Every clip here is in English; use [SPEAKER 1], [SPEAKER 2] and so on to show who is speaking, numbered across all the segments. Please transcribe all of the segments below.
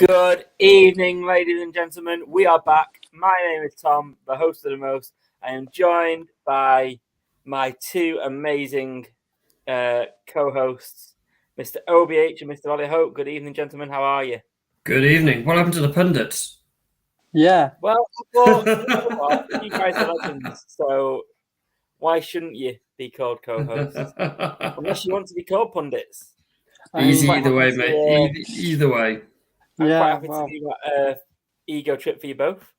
[SPEAKER 1] Good evening, ladies and gentlemen. We are back. My name is Tom, the host of the most. I am joined by my two amazing co-hosts, Mr. OBH and Mr. Ollie Hope. Good evening, gentlemen. How are you?
[SPEAKER 2] Good evening. What happened to the pundits?
[SPEAKER 3] Yeah.
[SPEAKER 1] Well, you guys are legends, so why shouldn't you be called co-hosts? Unless you want to be called pundits.
[SPEAKER 2] Easy either way, mate. Either way.
[SPEAKER 1] I'm quite happy to do that ego trip for you both.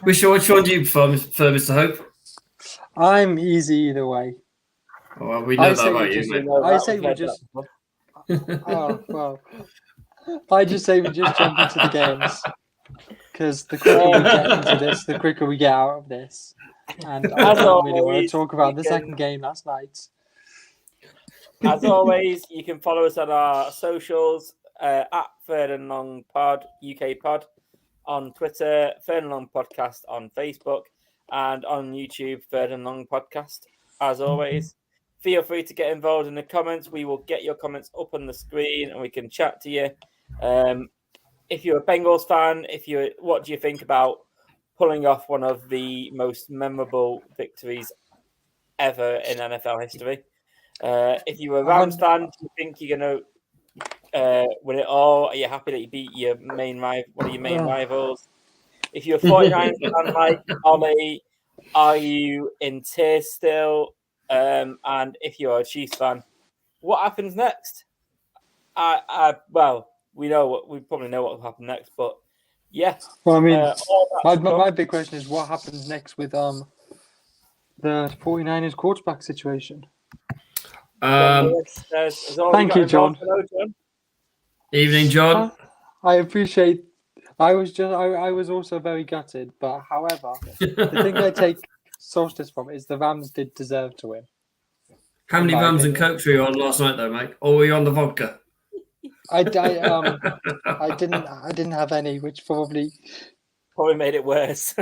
[SPEAKER 2] Which one do you prefer, Mr. Hope?
[SPEAKER 3] I'm easy either way.
[SPEAKER 2] Oh, well, we know that about you, mate.
[SPEAKER 3] I say we just. Oh well. I just say we just jump into the games because the quicker we get into this, the quicker we get out of this. And I don't really want to talk about the second game last night.
[SPEAKER 1] As always, you can follow us on our socials at Third and Long Pod, UK Pod, on Twitter, Third and Long Podcast on Facebook, and on YouTube, Third and Long Podcast. As always, feel free to get involved in the comments. We will get your comments up on the screen and we can chat to you. If you're a Bengals fan, what do you think about pulling off one of the most memorable victories ever in NFL history? If you're a Rams fan, do you think you're going to win it all? Are you happy that you beat your one of your main rivals? If you're a 49ers fan like Ollie, are you in tears still? And if you're a Chiefs fan, what happens next? Well, we probably know what will happen next, but yeah.
[SPEAKER 3] Well, I mean, my big question is what happens next with the 49ers quarterback situation. Thank you, John.
[SPEAKER 1] Hello, John.
[SPEAKER 2] Evening, John.
[SPEAKER 3] I appreciate. I was also very gutted, but however, the thing I take solstice from is the Rams did deserve to win.
[SPEAKER 2] How many Rams and Cokes were you on last night, though, mate? Or were you on the vodka?
[SPEAKER 3] I didn't have any, which probably
[SPEAKER 1] made it worse.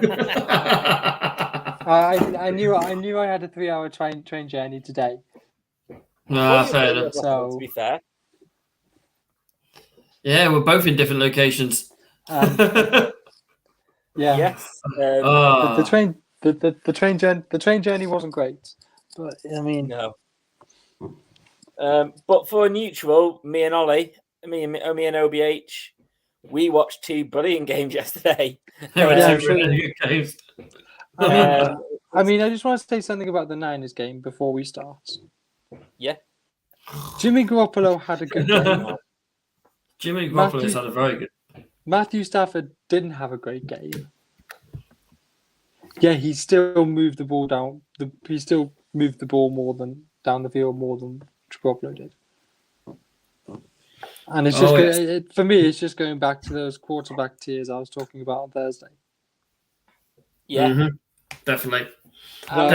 [SPEAKER 3] I knew I had a 3-hour train journey today.
[SPEAKER 2] Fair enough.
[SPEAKER 1] So, to be fair.
[SPEAKER 2] Yeah, we're both in different locations.
[SPEAKER 3] Yeah.
[SPEAKER 1] Yes.
[SPEAKER 3] The train journey wasn't great, but I mean
[SPEAKER 1] no. But for a neutral, me and OBH, we watched two brilliant games yesterday.
[SPEAKER 3] I just want to say something about the Niners game before we start.
[SPEAKER 1] Yeah.
[SPEAKER 3] Jimmy Garoppolo had a good game.
[SPEAKER 2] Jimmy Garoppolo's had a very good.
[SPEAKER 3] Matthew Stafford didn't have a great game. Yeah, he still moved the ball down. He still moved the ball down the field more than Garoppolo did. And it's just for me, it's just going back to those quarterback tiers I was talking about on Thursday.
[SPEAKER 1] Yeah,
[SPEAKER 2] definitely.
[SPEAKER 1] I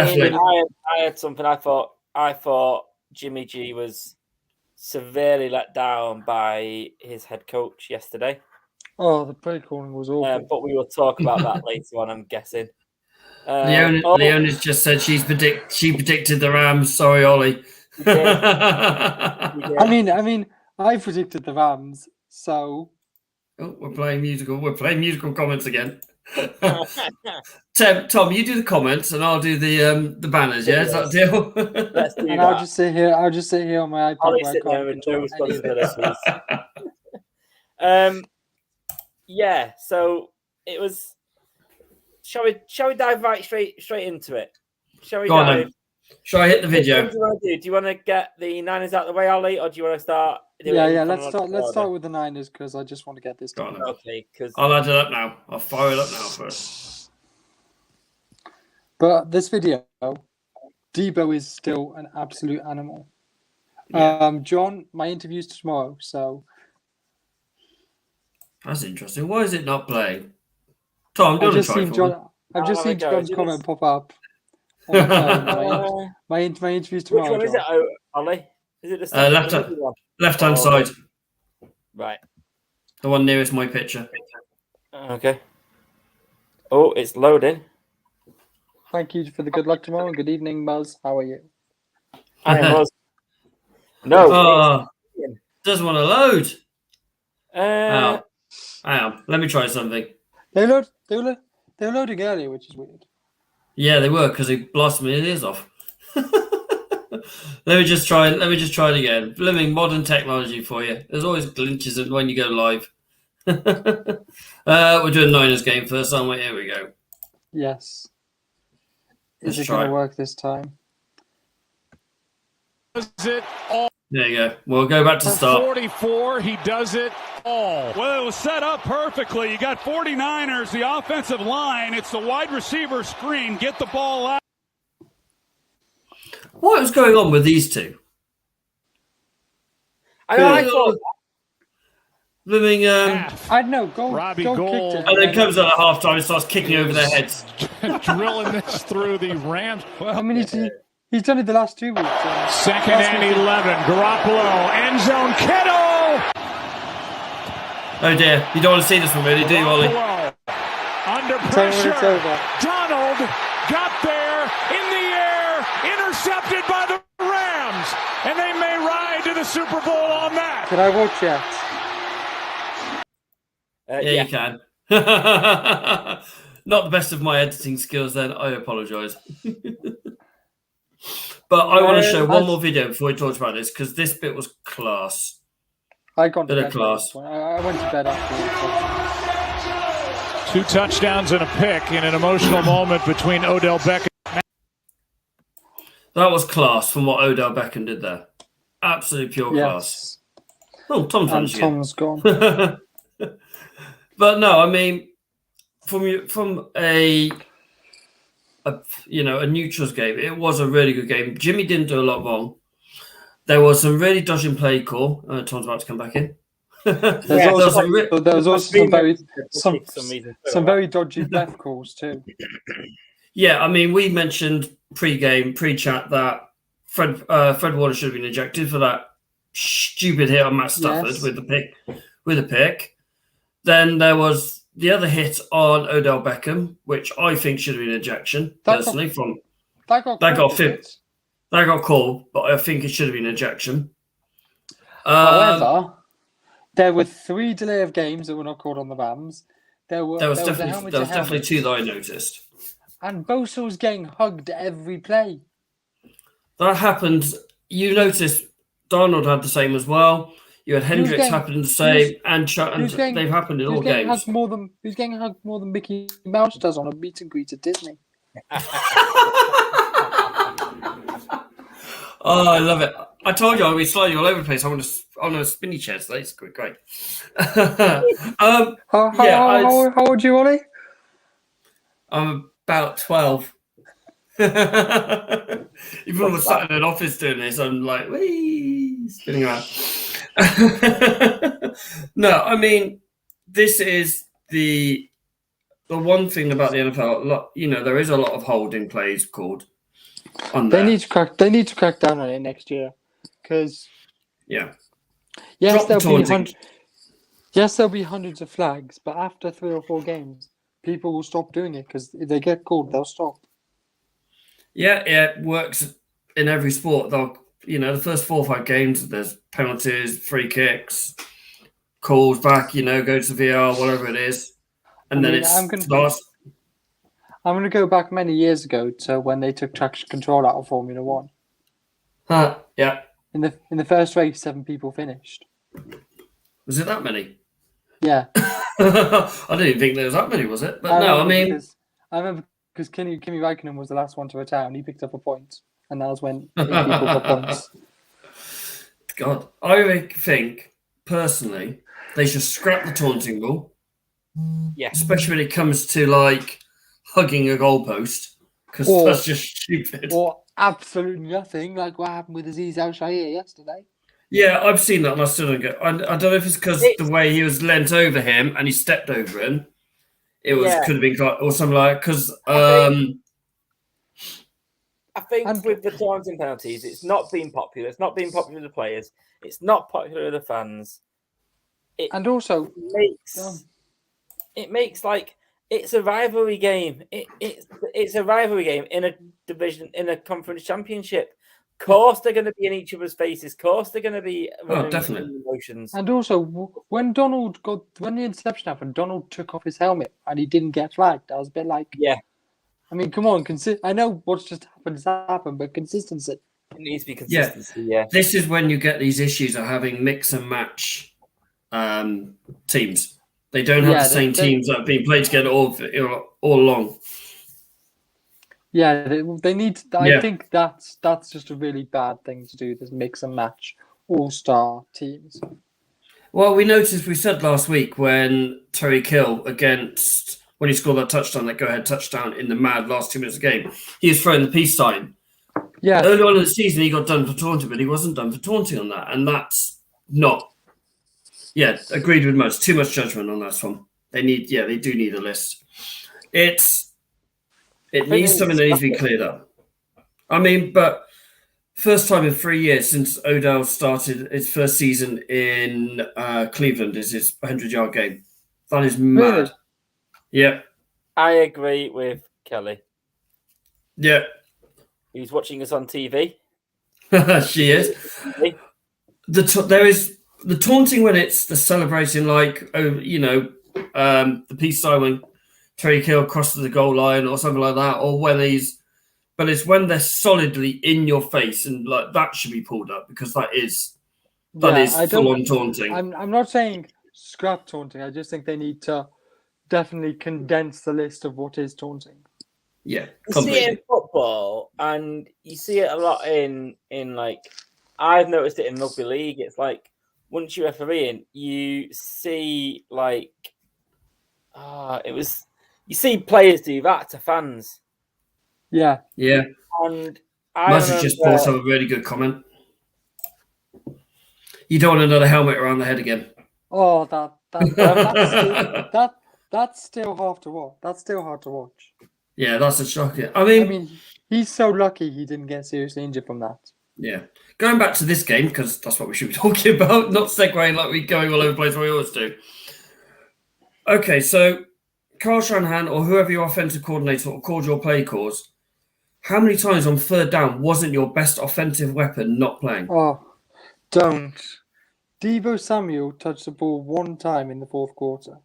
[SPEAKER 1] had something. I thought Jimmy G was severely let down by his head coach yesterday.
[SPEAKER 3] Oh, the play calling was awful.
[SPEAKER 1] But we will talk about that later on, I'm guessing.
[SPEAKER 2] Leona's just said she predicted the Rams. Sorry, Ollie.
[SPEAKER 3] I mean, I predicted the Rams, so.
[SPEAKER 2] Oh, we're playing musical comments again. Tom, you do the comments and I'll do the banners. Yeah, is that a deal?
[SPEAKER 1] Let's do that.
[SPEAKER 3] I'll just sit here on my iPad.
[SPEAKER 1] Yeah. So it was. Shall we dive right straight into it? Shall we
[SPEAKER 2] Go
[SPEAKER 1] dive?
[SPEAKER 2] on, shall I hit the video?
[SPEAKER 1] What do you want to do? Do you want to get the Niners out of the way, Ollie, or do you want to start?
[SPEAKER 3] Yeah. Let's start with the Niners because I just want to get this done.
[SPEAKER 1] Okay, because
[SPEAKER 2] I'll add it up now. I'll fire it up now first.
[SPEAKER 3] But this video, Debo is still an absolute animal.
[SPEAKER 2] Yeah.
[SPEAKER 3] John, my interview's tomorrow, so.
[SPEAKER 2] That's interesting. Why is it not playing? Tom,
[SPEAKER 3] I've just seen John's comment pop up. My interview's tomorrow.
[SPEAKER 1] Which one is it, Ollie? Is it
[SPEAKER 2] the left-hand side?
[SPEAKER 1] Right.
[SPEAKER 2] The one nearest my picture.
[SPEAKER 1] Okay. Oh, it's loading.
[SPEAKER 3] Thank you for the good luck tomorrow. Good evening, Buzz. How are you?
[SPEAKER 1] I am Buzz. No.
[SPEAKER 2] Doesn't want to load. Hang on. Let me try something.
[SPEAKER 3] They were loading earlier, which is weird.
[SPEAKER 2] Yeah, they were because they blasted my ears off. Let me just try it again. Blooming modern technology for you. There's always glitches when you go live. We're doing Niners game first, aren't we? Here we go.
[SPEAKER 3] Yes.
[SPEAKER 2] Let's
[SPEAKER 3] Is it
[SPEAKER 2] try
[SPEAKER 3] going
[SPEAKER 2] it.
[SPEAKER 3] to work this time?
[SPEAKER 4] Does it all.
[SPEAKER 2] There you go. We'll go back to
[SPEAKER 4] For
[SPEAKER 2] start.
[SPEAKER 4] 44, he does it all.
[SPEAKER 5] Well, it was set up perfectly. You got 49ers, the offensive line. It's the wide receiver screen. Get the ball out.
[SPEAKER 2] What was going on with these two?
[SPEAKER 1] I know. I thought
[SPEAKER 2] Blooming.
[SPEAKER 3] I don't know.
[SPEAKER 4] Robbie
[SPEAKER 3] Gold
[SPEAKER 4] Gold.
[SPEAKER 3] kicked it.
[SPEAKER 2] And then comes out at halftime and starts kicking over their heads.
[SPEAKER 4] Drilling this through the Rams. Well,
[SPEAKER 3] I mean, he's done it the last 2 weeks.
[SPEAKER 4] second and 11. Garoppolo, end zone. Kittle.
[SPEAKER 2] Oh dear, you don't want to see this one, really, do you, Ollie?
[SPEAKER 4] Garoppolo under
[SPEAKER 3] Tell me when it's
[SPEAKER 4] pressure.
[SPEAKER 3] over.
[SPEAKER 4] Donald got there in the air, intercepted by the Rams, and they may ride to the Super Bowl on that.
[SPEAKER 3] Can I watch yet?
[SPEAKER 2] Yeah, you can. Not the best of my editing skills then. I apologise. But I want to show one more video before we talk about this because this bit was class.
[SPEAKER 3] I got to
[SPEAKER 2] Bit of
[SPEAKER 3] bed.
[SPEAKER 2] class.
[SPEAKER 3] I went to bed after.
[SPEAKER 4] 2 touchdowns and a pick in an emotional moment between Odell Beckham.
[SPEAKER 2] That was class from what Odell Beckham did there. Absolute pure class.
[SPEAKER 3] Yes.
[SPEAKER 2] Oh, Tom's
[SPEAKER 3] And
[SPEAKER 2] finished again.
[SPEAKER 3] Tom's gone.
[SPEAKER 2] But no, I mean, from a neutrals game, it was a really good game. Jimmy didn't do a lot wrong. There was some really dodging play call. Tom's about to come back in.
[SPEAKER 3] There was also some very dodgy left calls too.
[SPEAKER 2] Yeah, I mean, we mentioned pre-chat that Fred Warner should have been ejected for that stupid hit on Matt Stafford with the pick. Then there was the other hit on Odell Beckham, which I think should have been an ejection personally. That got called, but I think it should have been an ejection.
[SPEAKER 3] However, there were 3 delay of games that were not called on the Rams. There was
[SPEAKER 2] definitely 2 that I noticed.
[SPEAKER 3] And Bosa was getting hugged every play.
[SPEAKER 2] That happened. You noticed Darnold had the same as well. You had Hendricks happening the same, and they've happened in all games.
[SPEAKER 3] Who's getting hugged more than Mickey Mouse does on a meet and greet at Disney?
[SPEAKER 2] Oh, I love it. I told you I'll be sliding all over the place. I'm on a spinny chair today. It's great.
[SPEAKER 3] How old are you, Ollie?
[SPEAKER 2] I'm about 12. Even when we're sat in an office doing this, I'm like, wee, spinning around. No, I mean, this is the one thing about the NFL. There is a lot of holding plays called.
[SPEAKER 3] They need to crack down on it next year, because yes, there'll be hundreds of flags, but after 3 or 4 games, people will stop doing it because if they get called, they'll stop. Yeah,
[SPEAKER 2] it works in every sport. The first 4 or 5 games, there's penalties, free kicks, calls back. Go to VR, whatever it is, and then it's last.
[SPEAKER 3] I'm going to go back many years ago to when they took traction control out of Formula 1.
[SPEAKER 2] Yeah.
[SPEAKER 3] In the first race, 7 people finished.
[SPEAKER 2] Was it that many?
[SPEAKER 3] Yeah.
[SPEAKER 2] I didn't even think there was that many, was it? But I
[SPEAKER 3] remember because Kimi Räikkönen was the last one to retire, and he picked up a point, and that was when 8 people got points.
[SPEAKER 2] God, I think personally they should scrap the taunting rule.
[SPEAKER 1] Yeah,
[SPEAKER 2] especially when it comes to hugging a goalpost, because that's just stupid.
[SPEAKER 3] Or absolutely nothing, like what happened with Aziz Al-Shahir yesterday.
[SPEAKER 2] Yeah, I've seen that, and I still don't get. I don't know if it's because the way he was leant over him and he stepped over him. It could have been or something like because. I
[SPEAKER 1] think with the taunting penalties, it's not been popular. It's not been popular with the players. It's not popular with the fans. It makes it's a rivalry game. It's a rivalry game in a division, in a conference championship. course they're going to be in each other's faces. Of course they're going to be
[SPEAKER 2] definitely
[SPEAKER 1] emotions.
[SPEAKER 3] And also, when the interception happened, Donald took off his helmet and he didn't get flagged. I was a bit like,
[SPEAKER 1] Yeah.
[SPEAKER 3] I mean, come on, I know what's just happened has happened, but consistency.
[SPEAKER 1] It needs to be consistency. Yeah.
[SPEAKER 2] This is when you get these issues of having mix and match teams. They don't have the same teams that have been played together all along.
[SPEAKER 3] Yeah, they need to, I think that's just a really bad thing to do, this mix and match all-star teams.
[SPEAKER 2] Well, we said last week when Terry Kill when he scored that touchdown, that go-ahead touchdown in the last 2 minutes of the game, he was throwing the peace sign.
[SPEAKER 3] Yeah.
[SPEAKER 2] Early on in the season, he got done for taunting, but he wasn't done for taunting on that. And that's not... Yeah, agreed with most. Too much judgment on that one. They do need a list. It needs something that needs to be cleared up. I mean, but first time in 3 years since Odell started his first season in Cleveland is his 100-yard game. That is mad.
[SPEAKER 3] Really?
[SPEAKER 2] Yeah.
[SPEAKER 1] I agree with Kelly.
[SPEAKER 2] Yeah.
[SPEAKER 1] He's watching us on TV.
[SPEAKER 2] She is. There is the taunting when it's the celebrating, like, the peace sign when Terry Kill crosses the goal line or something like that, or when but it's when they're solidly in your face, and like that should be pulled up because that is full-on taunting.
[SPEAKER 3] I'm not saying scrap taunting. I just think they need to definitely condense the list of what is taunting.
[SPEAKER 2] Yeah,
[SPEAKER 1] you see it in football, and you see it a lot in like I've noticed it in rugby league. It's like once you're refereeing, you see like you see players do that to fans.
[SPEAKER 3] Yeah.
[SPEAKER 1] And
[SPEAKER 2] Must have just brought up a really good comment. You don't want another helmet around the head again.
[SPEAKER 3] Oh, that's still hard to watch. That's still hard to watch.
[SPEAKER 2] Yeah, that's a shocking. I mean,
[SPEAKER 3] he's so lucky he didn't get seriously injured from that.
[SPEAKER 2] Yeah. Going back to this game, because that's what we should be talking about, not segueing like we're going all over the place where we always do. Okay, so Carl Shanahan or whoever your offensive coordinator called your play calls, how many times on third down wasn't your best offensive weapon not playing?
[SPEAKER 3] Oh, don't. Deebo Samuel touched the ball one time in the fourth quarter.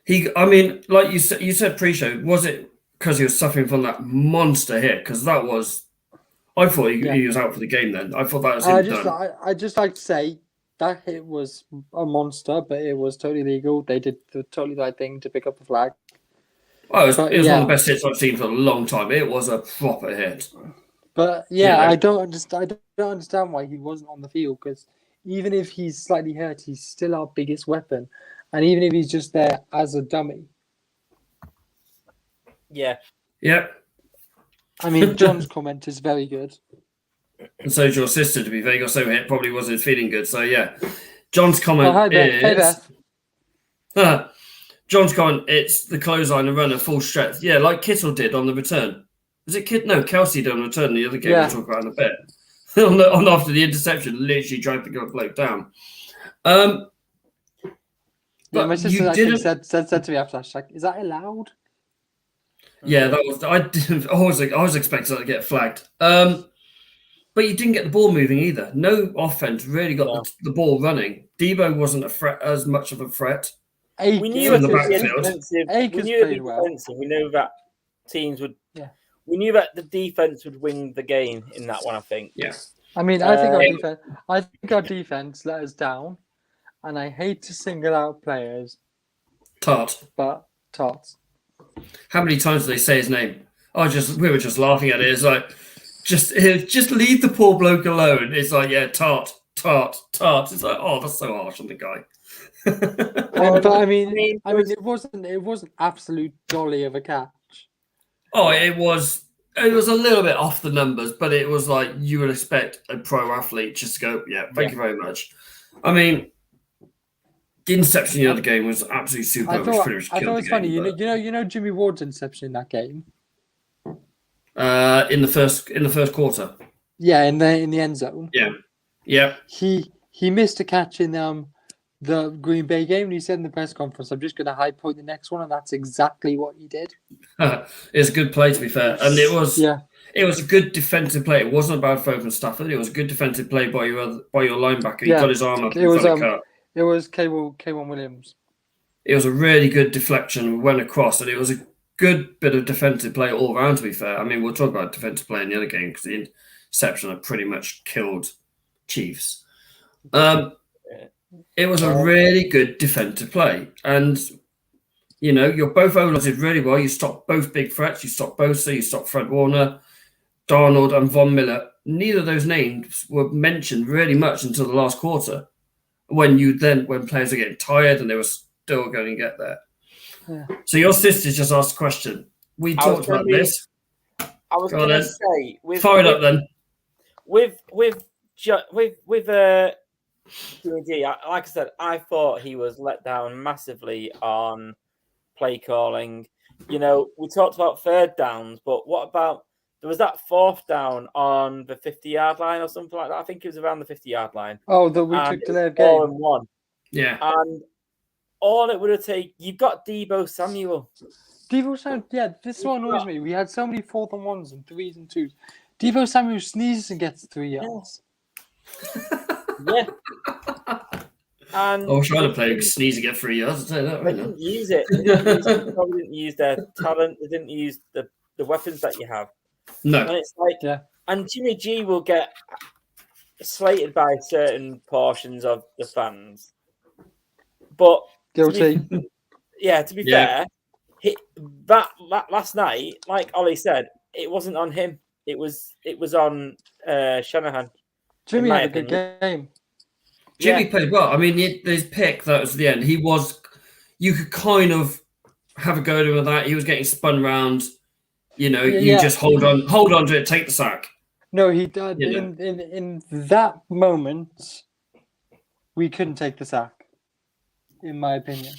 [SPEAKER 2] Like you said pre-show, was it because he was suffering from that monster hit? Because that was... I thought he was out for the game then. I thought that was him done.
[SPEAKER 3] I just like to say that hit was a monster, but it was totally legal. They did the totally right thing to pick up the flag.
[SPEAKER 2] Oh, it was one of the best hits I've seen for a long time. It was a proper hit.
[SPEAKER 3] But I don't understand why he wasn't on the field, because even if he's slightly hurt, he's still our biggest weapon. And even if he's just there as a dummy.
[SPEAKER 1] Yeah.
[SPEAKER 2] Yep.
[SPEAKER 3] I mean, John's comment is very good.
[SPEAKER 2] And so is your sister, to be fair. You got so hit, probably wasn't feeling good. So, yeah. John's comment is...
[SPEAKER 3] Hey, Beth.
[SPEAKER 2] John's comment, it's the clothesline and runner full strength. Yeah, like Kittle did on the return. Was it No, Kelsey did on the return the other game we'll talk about in a bit. on after the interception, literally dragged the bloke down.
[SPEAKER 3] My sister actually said to me after that, she's like, is that allowed?
[SPEAKER 2] Yeah, that was... I was expecting that to get flagged. But you didn't get the ball moving either. No offense really got the ball running. Debo wasn't a much of a threat.
[SPEAKER 1] We knew
[SPEAKER 2] in the backfield.
[SPEAKER 1] We knew that teams would. Yeah. We knew that the defense would win the game in that one. I think.
[SPEAKER 2] Yeah.
[SPEAKER 3] I mean, I think our defense let us down, and I hate to single out players. But Tart.
[SPEAKER 2] How many times did they say his name? We were just laughing at it. It's like, just leave the poor bloke alone. It's like, yeah, Tart. It's like, oh, that's so harsh on the guy.
[SPEAKER 3] But I mean, it wasn't absolute jolly of a catch.
[SPEAKER 2] Oh, it was a little bit off the numbers, but it was like you would expect a pro athlete just to go, thank you very much. I mean, the interception in the other game was absolutely super.
[SPEAKER 3] I thought it was funny. You know Jimmy Ward's interception in that game.
[SPEAKER 2] In the first quarter.
[SPEAKER 3] Yeah, in the end zone.
[SPEAKER 2] Yeah.
[SPEAKER 3] He missed a catch in the Green Bay game, and he said in the press conference, "I'm just going to high point the next one," and that's exactly what he did.
[SPEAKER 2] It's a good play, to be fair, and it was.
[SPEAKER 3] Yeah.
[SPEAKER 2] It was a good defensive play. It wasn't a bad throw from Stafford. It was a good defensive play by your linebacker. He got his arm up and fell cut.
[SPEAKER 3] It was K1 Williams.
[SPEAKER 2] It was a really good deflection, went across, and it was a good bit of defensive play all around, to be fair. I mean, we'll talk about defensive play in the other game because the interception had pretty much killed Chiefs. It was a really good defensive play. And, you know, your both O-lines did really well. You stopped both big threats. You stopped Bosa. You stopped Fred Warner, Darnold, and Von Miller. Neither of those names were mentioned really much until the last quarter when players are getting tired and they were still going to get there. Yeah. So your sister just asked a question. We talked about this.
[SPEAKER 1] I was going to say,
[SPEAKER 2] fire it up then.
[SPEAKER 1] With Jimmy, like I said, I thought he was let down massively on play calling. You know, we talked about third downs, but what about there was that fourth down on the 50-yard line or something like that? I think it was around the 50-yard line.
[SPEAKER 3] Oh, that we took delay of game.
[SPEAKER 1] 4-1.
[SPEAKER 2] Yeah.
[SPEAKER 1] And all it would have taken, you've got Deebo Samuel.
[SPEAKER 3] Yeah, this one annoys me. We had so many 4th and 1s and 3s and 2s. Deebo Samuel sneezes and gets 3 yards.
[SPEAKER 1] Yeah. And
[SPEAKER 2] I was trying to play sneeze and get 3 yards. I'll tell you that right now.
[SPEAKER 1] They didn't use it. They probably didn't use their talent. They didn't use the weapons that you have.
[SPEAKER 2] No.
[SPEAKER 1] And it's like, and Jimmy G will get slated by certain portions of the fans. But
[SPEAKER 3] guilty.
[SPEAKER 1] To be fair, that last night, like Ollie said, it wasn't on him. It was on Shanahan.
[SPEAKER 3] Jimmy had a good game.
[SPEAKER 2] Jimmy played well. I mean, his pick that was the end. You could kind of have a go at him with that. He was getting spun around. You know, just hold on to it, take the sack.
[SPEAKER 3] No, he did. In that moment, we couldn't take the sack, in my opinion.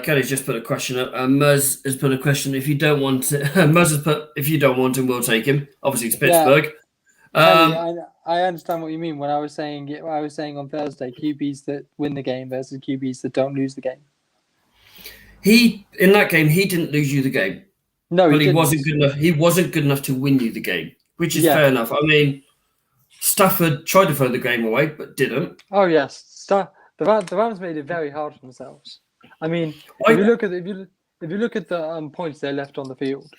[SPEAKER 2] Kelly's just put a question up. Muzz has put a question. If you don't want it, Muzz has put, if you don't want him, we'll take him. Obviously, it's Pittsburgh.
[SPEAKER 3] Kelly, I understand what you mean. When I was saying on Thursday, QBs that win the game versus QBs that don't lose the game.
[SPEAKER 2] In that game, he didn't lose you the game.
[SPEAKER 3] No,
[SPEAKER 2] but he wasn't good enough. He wasn't good enough to win you the game, which is fair enough. I mean, Stafford tried to throw the game away, but didn't.
[SPEAKER 3] Oh yes, the Rams made it very hard for themselves. I mean, if you look at the points they left on the field,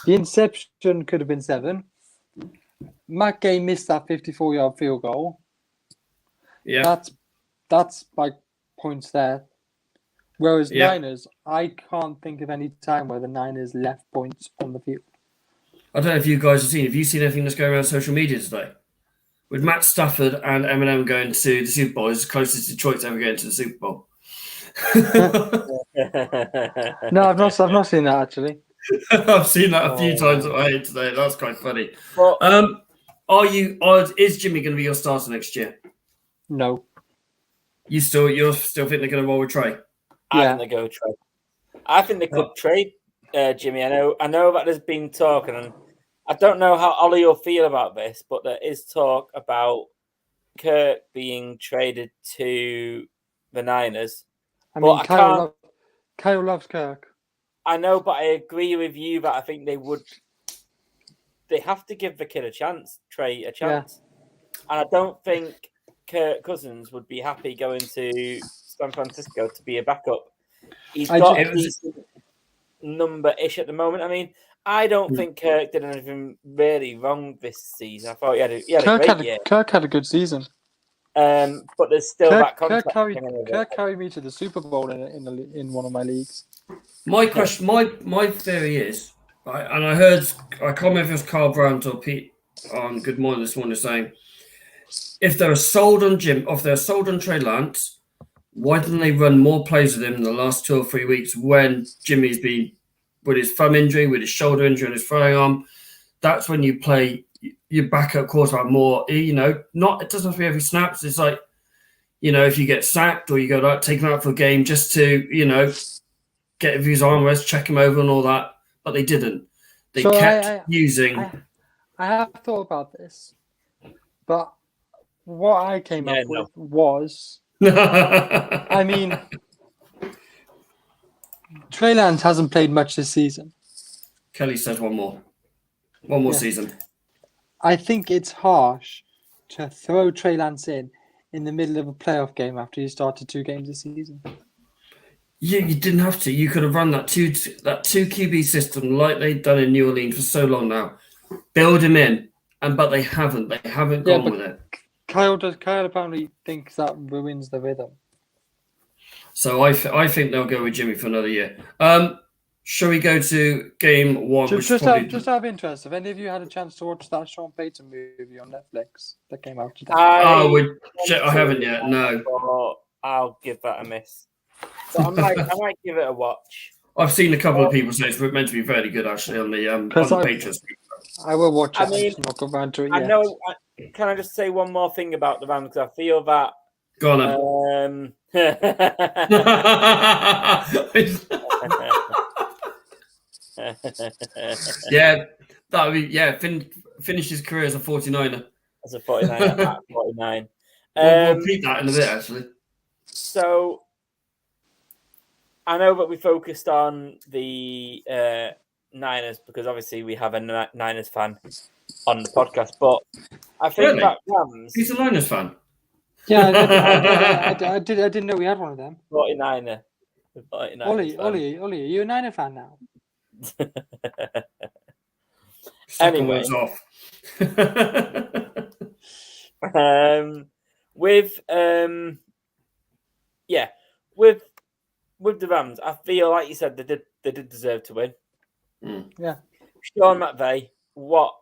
[SPEAKER 3] the interception could have been 7. Matt Gay missed that 54-yard field goal.
[SPEAKER 2] Yeah,
[SPEAKER 3] that's like points there. Whereas Niners, I can't think of any time where the Niners left points on the field.
[SPEAKER 2] I don't know if you guys have seen. Have you seen anything that's going around social media today? With Matt Stafford and Eminem going to the Super Bowl, it's as close as Detroit's ever going to the Super Bowl.
[SPEAKER 3] No, I've not seen that actually.
[SPEAKER 2] I've seen that a few times at my head today. That's quite funny.
[SPEAKER 1] Well,
[SPEAKER 2] is Jimmy going to be your starter next year?
[SPEAKER 3] No.
[SPEAKER 2] You're still think they're going to roll with Trey?
[SPEAKER 1] I think they go trade. I think they could trade Jimmy. I know that there's been talk, and I don't know how Ollie will feel about this, but there is talk about Kirk being traded to the Niners.
[SPEAKER 3] I mean, Kyle loves Kirk.
[SPEAKER 1] I know, but I agree with you that I think they would. They have to give the kid a chance, Trey a chance, and I don't think Kirk Cousins would be happy going to San Francisco to be a backup. He's got a decent number-ish at the moment. I mean, I don't think Kirk did anything really wrong this season. I thought he had a great year.
[SPEAKER 3] Kirk had a good season.
[SPEAKER 1] But there's still that contract.
[SPEAKER 3] Kirk carried me to the Super Bowl in one of my leagues.
[SPEAKER 2] My question, my theory is, and I heard, I can't remember if it was Carl Brandt or Pete on Good Morning this morning saying, if they're sold on Trey Lance, why didn't they run more plays with him in the last 2 or 3 weeks when Jimmy's been with his thumb injury, with his shoulder injury, and his throwing arm? That's when you play your backup quarterback more. It doesn't have to be every snap. It's like, if you get sacked or you go take him out for a game just to, get his arm rest, check him over and all that. But they didn't. They kept using.
[SPEAKER 3] I have thought about this, but what I came up with was,
[SPEAKER 2] I
[SPEAKER 3] I mean, Trey Lance hasn't played much this season.
[SPEAKER 2] Kelly says one more
[SPEAKER 3] Yeah.
[SPEAKER 2] season.
[SPEAKER 3] I think it's harsh to throw Trey Lance in the middle of a playoff game after he started 2 games this season.
[SPEAKER 2] You didn't have to. You could have run that two QB system like they've done in New Orleans for so long now. Build him in, but they haven't. They haven't gone with it.
[SPEAKER 3] Kyle apparently thinks that ruins the rhythm.
[SPEAKER 2] So I think they'll go with Jimmy for another year. Shall we go to game 1?
[SPEAKER 3] Just out of interest, have any of you had a chance to watch that Sean Payton movie on Netflix that came out today?
[SPEAKER 2] I haven't yet. No,
[SPEAKER 1] I'll give that a miss. So I might give it a watch.
[SPEAKER 2] I've seen a couple of people say it's meant to be very good actually on the Patriots.
[SPEAKER 3] I will watch it.
[SPEAKER 1] I mean,
[SPEAKER 3] not got around to it
[SPEAKER 1] I
[SPEAKER 3] yet.
[SPEAKER 1] know. Can I just say one more thing about the Rams? Because I feel that.
[SPEAKER 2] Go on. That would be finish his career as a 49er.
[SPEAKER 1] As a 49er, at 49.
[SPEAKER 2] We'll repeat that in a bit actually.
[SPEAKER 1] So I know that we focused on the Niners because obviously we have a Niners fan on the podcast, but I think that Rams.
[SPEAKER 2] He's a Niners fan.
[SPEAKER 3] Yeah, I didn't know we had one of them.
[SPEAKER 1] 49er.
[SPEAKER 3] Ollie, are you a Niner fan now?
[SPEAKER 1] Anyway,
[SPEAKER 2] off.
[SPEAKER 1] with the Rams, I feel like you said they did deserve to win.
[SPEAKER 3] Yeah.
[SPEAKER 1] Sean McVay, what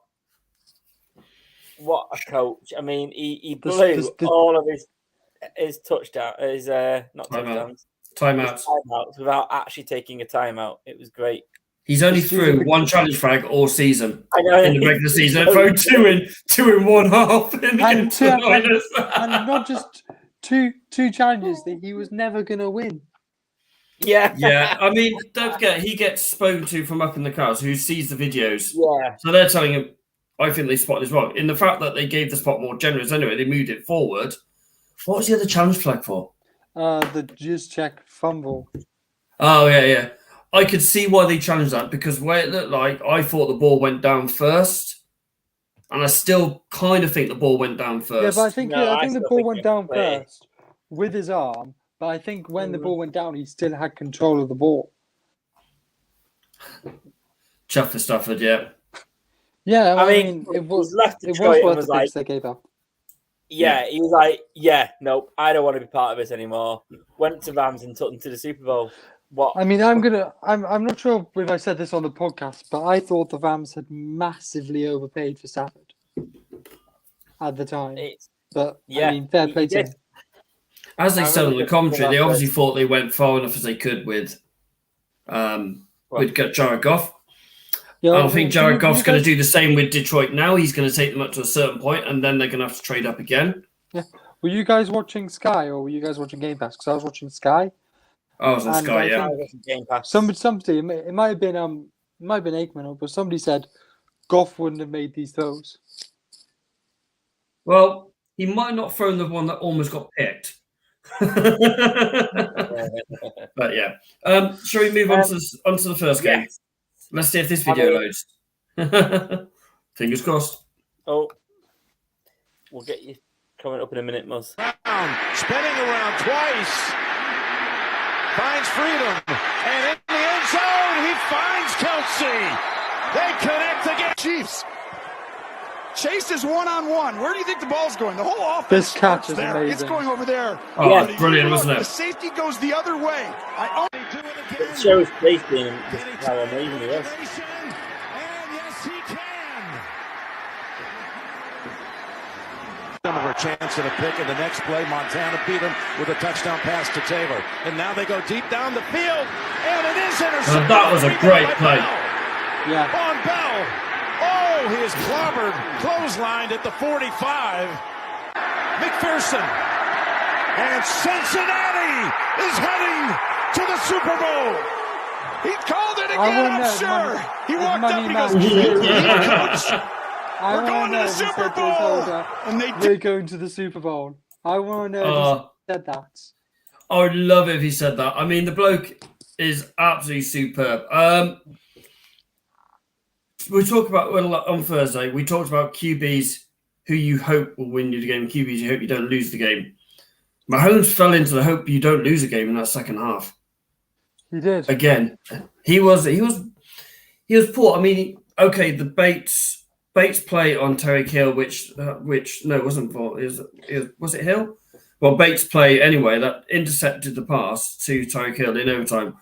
[SPEAKER 1] a coach! I mean, he blew all of his touchdown, not touchdowns,
[SPEAKER 2] timeouts
[SPEAKER 1] without actually taking a timeout. It was great.
[SPEAKER 2] He's only threw one challenge flag all season.
[SPEAKER 1] I know,
[SPEAKER 2] in the regular season. Throw two in one half against the Niners.
[SPEAKER 3] And not just two challenges that he was never going to win.
[SPEAKER 2] Yeah. I mean, don't forget, he gets spoken to from up in the cars who sees the videos.
[SPEAKER 1] Yeah.
[SPEAKER 2] So they're telling him, I think they spotted this wrong. In the fact that they gave the spot more generous anyway, they moved it forward. What was the other challenge flag for?
[SPEAKER 3] The just check fumble.
[SPEAKER 2] Oh, yeah. I could see why they challenged that because where it looked like, I thought the ball went down first. And I still kind of think the ball went down first.
[SPEAKER 3] Yeah, but I think the ball went down first with his arm. But I think when the ball went down, he still had control of the ball.
[SPEAKER 2] Chuff for Stafford, yeah.
[SPEAKER 3] Yeah, I mean, it was worth the picks they gave up.
[SPEAKER 1] Yeah, he was like, nope, I don't want to be part of this anymore. Went to Rams and took them to the Super Bowl. What?
[SPEAKER 3] I mean, I'm not sure if I said this on the podcast, but I thought the Rams had massively overpaid for Stafford at the time. I mean, fair play to him.
[SPEAKER 2] As they said on the commentary, they obviously thought they went far enough as they could with Jared Goff. Yeah, I think Jared Goff's going to do the same with Detroit now. He's going to take them up to a certain point, and then they're going to have to trade up again.
[SPEAKER 3] Yeah. Were you guys watching Sky or were you guys watching Game Pass? Because I was watching Sky.
[SPEAKER 2] I was on Sky, yeah.
[SPEAKER 1] Game Pass.
[SPEAKER 3] Somebody, it might have been Aikman, but somebody said Goff wouldn't have made these throws.
[SPEAKER 2] Well, he might not have thrown the one that almost got picked. But yeah. Shall we move on to the first game? Yes. Let's see if this video loads. Fingers crossed.
[SPEAKER 1] Oh, we'll get you coming up in a minute, Muzz.
[SPEAKER 4] Spinning around twice. Finds freedom. And in the end zone, he finds Kelsey. They connect again. Chiefs. Chase is one-on-one. Where do you think the ball's going? The whole offense.
[SPEAKER 3] This catch is
[SPEAKER 4] there.
[SPEAKER 3] amazing.
[SPEAKER 4] It's going over there.
[SPEAKER 2] Oh, yeah. Brilliant, wasn't it?
[SPEAKER 4] The safety goes the other way. I only do it again.
[SPEAKER 1] It shows safety and how amazing he was.
[SPEAKER 4] And yes, he can. A chance at a pick in the next play. Montana beat him with a touchdown pass to Taylor. And now they go deep down the field. And it is intercepted.
[SPEAKER 2] That was a great play.
[SPEAKER 3] Yeah.
[SPEAKER 4] On Bell. Oh, he is clobbered, clotheslined at the 45. McPherson. And Cincinnati is heading to the Super Bowl. He called it again, I'm sure. He walked up and he goes, Coach.
[SPEAKER 3] I
[SPEAKER 4] We're
[SPEAKER 3] want
[SPEAKER 4] going
[SPEAKER 3] to know
[SPEAKER 4] to
[SPEAKER 3] if
[SPEAKER 4] the
[SPEAKER 3] he
[SPEAKER 4] Super
[SPEAKER 3] said to his
[SPEAKER 4] Bowl.
[SPEAKER 3] holder,
[SPEAKER 4] And they
[SPEAKER 3] we're going to the Super Bowl. I want to know if he said that.
[SPEAKER 2] I would love it if he said that. I mean, the bloke is absolutely superb. We talked about on Thursday. We talked about QBs who you hope will win you the game, QBs you hope you don't lose the game. Mahomes fell into the hope you don't lose a game in that second half.
[SPEAKER 3] He did.
[SPEAKER 2] Again, he was poor. I mean, okay, the Bates play on Tyreek Hill, which no, it wasn't for. Was it Hill? Well, Bates play anyway that intercepted the pass to Tyreek Hill in overtime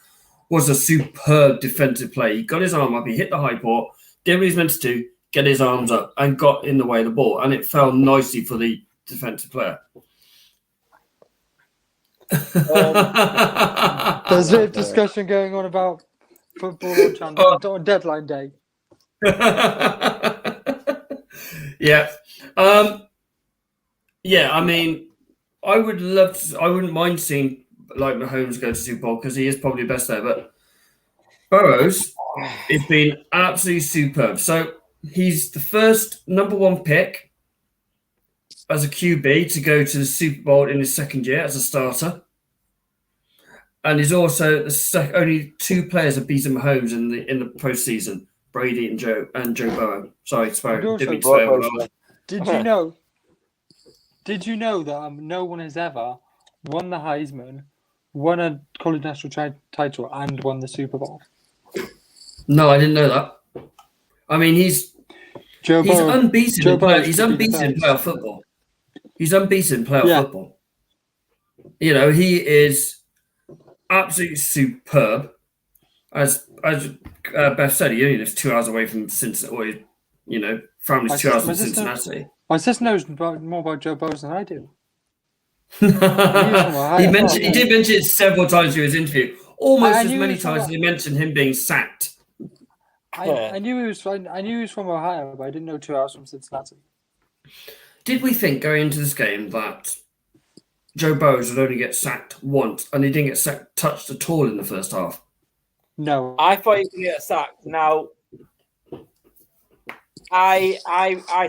[SPEAKER 2] was a superb defensive play. He got his arm up, he hit the high port, did what he's meant to do, get his arms up, and got in the way of the ball, and it fell nicely for the defensive player.
[SPEAKER 3] There's a bit of discussion going on about football on deadline day.
[SPEAKER 2] Yeah. Yeah, I mean, I wouldn't mind seeing like Mahomes go to Super Bowl because he is probably best there, but Burrows has been absolutely superb. So he's the first number one pick as a QB to go to the Super Bowl in his second year as a starter. And he's also the only two players have beaten Mahomes in the postseason, Brady and Joe Burrow. Sorry,
[SPEAKER 3] Did you know that no one has ever won the Heisman, won a college national title, and won the Super Bowl?
[SPEAKER 2] No, I didn't know that. I mean, he's unbeaten in playoff football. He's unbeaten in playoff football. You know, he is absolutely superb. As Beth said, he only lives 2 hours away from Cincinnati. Family's 2 hours from Cincinnati.
[SPEAKER 3] My sister knows more about Joe Burrow than I do.
[SPEAKER 2] He did mention it several times through his interview. Almost as many times as he mentioned him being sacked.
[SPEAKER 3] I knew he was from Ohio, but I didn't know 2 hours from Cincinnati.
[SPEAKER 2] Did we think going into this game that Joe Burrow would only get sacked once, and he didn't get touched at all in the first half?
[SPEAKER 3] No,
[SPEAKER 1] I thought he was going to get sacked. Now, I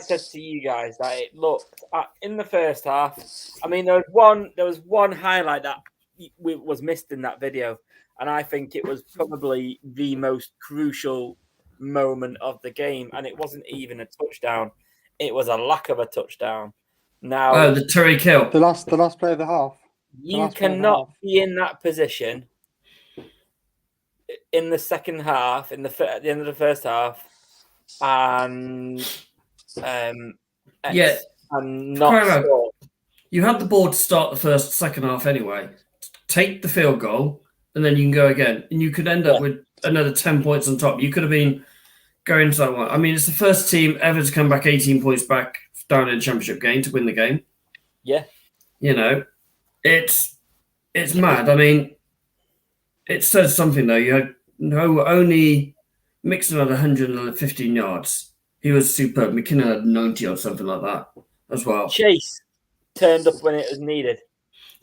[SPEAKER 1] said to you guys that it looked in the first half. I mean, there was one highlight that was missed in that video, and I think it was probably the most crucial moment of the game, and it wasn't even a touchdown; it was a lack of a touchdown. Now,
[SPEAKER 2] the Tyreek Hill,
[SPEAKER 3] the last play of the half.
[SPEAKER 1] You cannot be in that position in the second half, at the end of the first half, and not score.
[SPEAKER 2] You had the ball to start the second half anyway. Take the field goal, and then you can go again, and you could end up with another 10 points on top. You could have been going to that one. I mean, it's the first team ever to come back 18 points back down in a championship game to win the game.
[SPEAKER 1] Yeah,
[SPEAKER 2] it's mad. I mean, it says something though. You had only Mixon had 115 yards. He was superb. McKinnon had 90 or something like that as well.
[SPEAKER 1] Chase turned up when it was needed.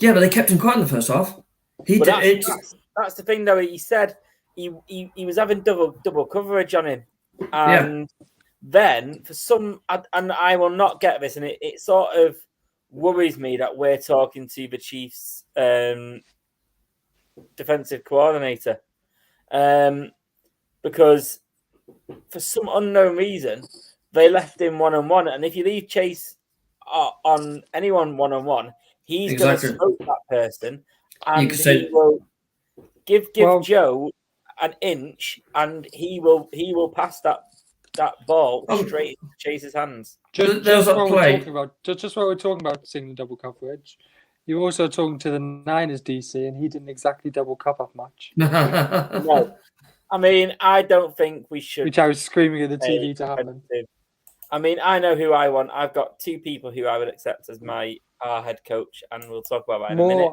[SPEAKER 2] Yeah, but they kept him quiet in the first half.
[SPEAKER 1] That's the thing, though. He said he was having double coverage on him, and then for some, and I will not get this, and it sort of worries me that we're talking to the Chiefs' defensive coordinator, because for some unknown reason they left him 1-on-1, and if you leave Chase on anyone 1-on-1, he's going to smoke that person, and he will give Joe an inch, and he will pass that ball straight into Chase's hands.
[SPEAKER 3] Just while we're talking about seeing the double coverage, you're also talking to the Niners DC, and he didn't exactly double cover much.
[SPEAKER 1] No, I mean, I don't think we should.
[SPEAKER 3] Which I was screaming at the TV to happen.
[SPEAKER 1] I mean, I know who I want. I've got two people who I would accept as our head coach, and we'll talk about that in a minute.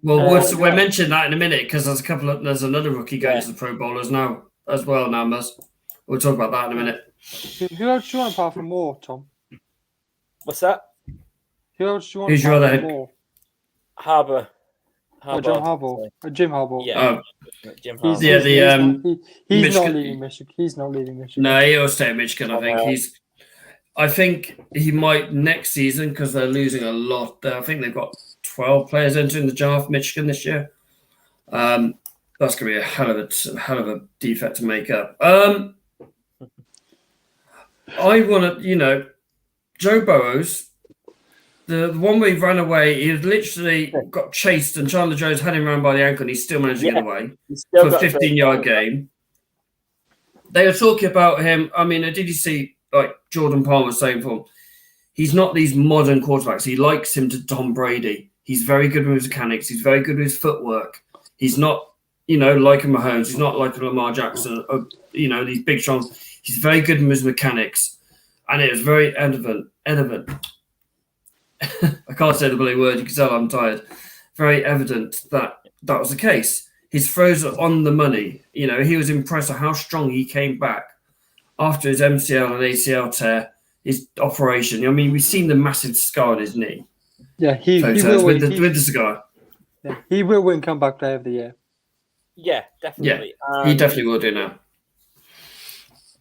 [SPEAKER 2] Well, we'll mention that in a minute because there's another rookie going to the Pro Bowlers now as well. Nambas. We'll talk about that in a minute.
[SPEAKER 3] Who else do you want apart from Moore, Tom?
[SPEAKER 1] What's that?
[SPEAKER 3] Who else do you want?
[SPEAKER 2] Who's your other head?
[SPEAKER 1] Harbour.
[SPEAKER 3] Jim Harbaugh. Jim Harbaugh.
[SPEAKER 1] Yeah.
[SPEAKER 3] Jim Harbaugh. He's not leaving Michigan. He's not leaving Michigan.
[SPEAKER 2] No, he'll stay at Michigan. I think I think he might next season because they're losing a lot. I think they've got 12 players entering the draft, Michigan this year. That's going to be a hell of a defect to make up. I want to, Joe Burrows, the one where he ran away, he had literally got chased and Chandler Jones had him around by the ankle and he still managed to get away for a 15-yard game. They were talking about him. I mean, did you see Jordan Palmer saying for him, he's not these modern quarterbacks. He likes him to Tom Brady. He's very good with his mechanics. He's very good with his footwork. He's not, like a Mahomes. He's not like a Lamar Jackson. These big, strong. He's very good with his mechanics. And it was very evident. I can't say the bloody word. You can tell I'm tired. Very evident that was the case. His throws are on the money. He was impressed with how strong he came back after his MCL and ACL tear, his operation. I mean, we've seen the massive scar on his knee.
[SPEAKER 3] Yeah, he will
[SPEAKER 2] with the cigar.
[SPEAKER 3] Yeah, he will win Comeback Player of the Year.
[SPEAKER 1] Yeah, definitely.
[SPEAKER 2] Yeah, he definitely will do now.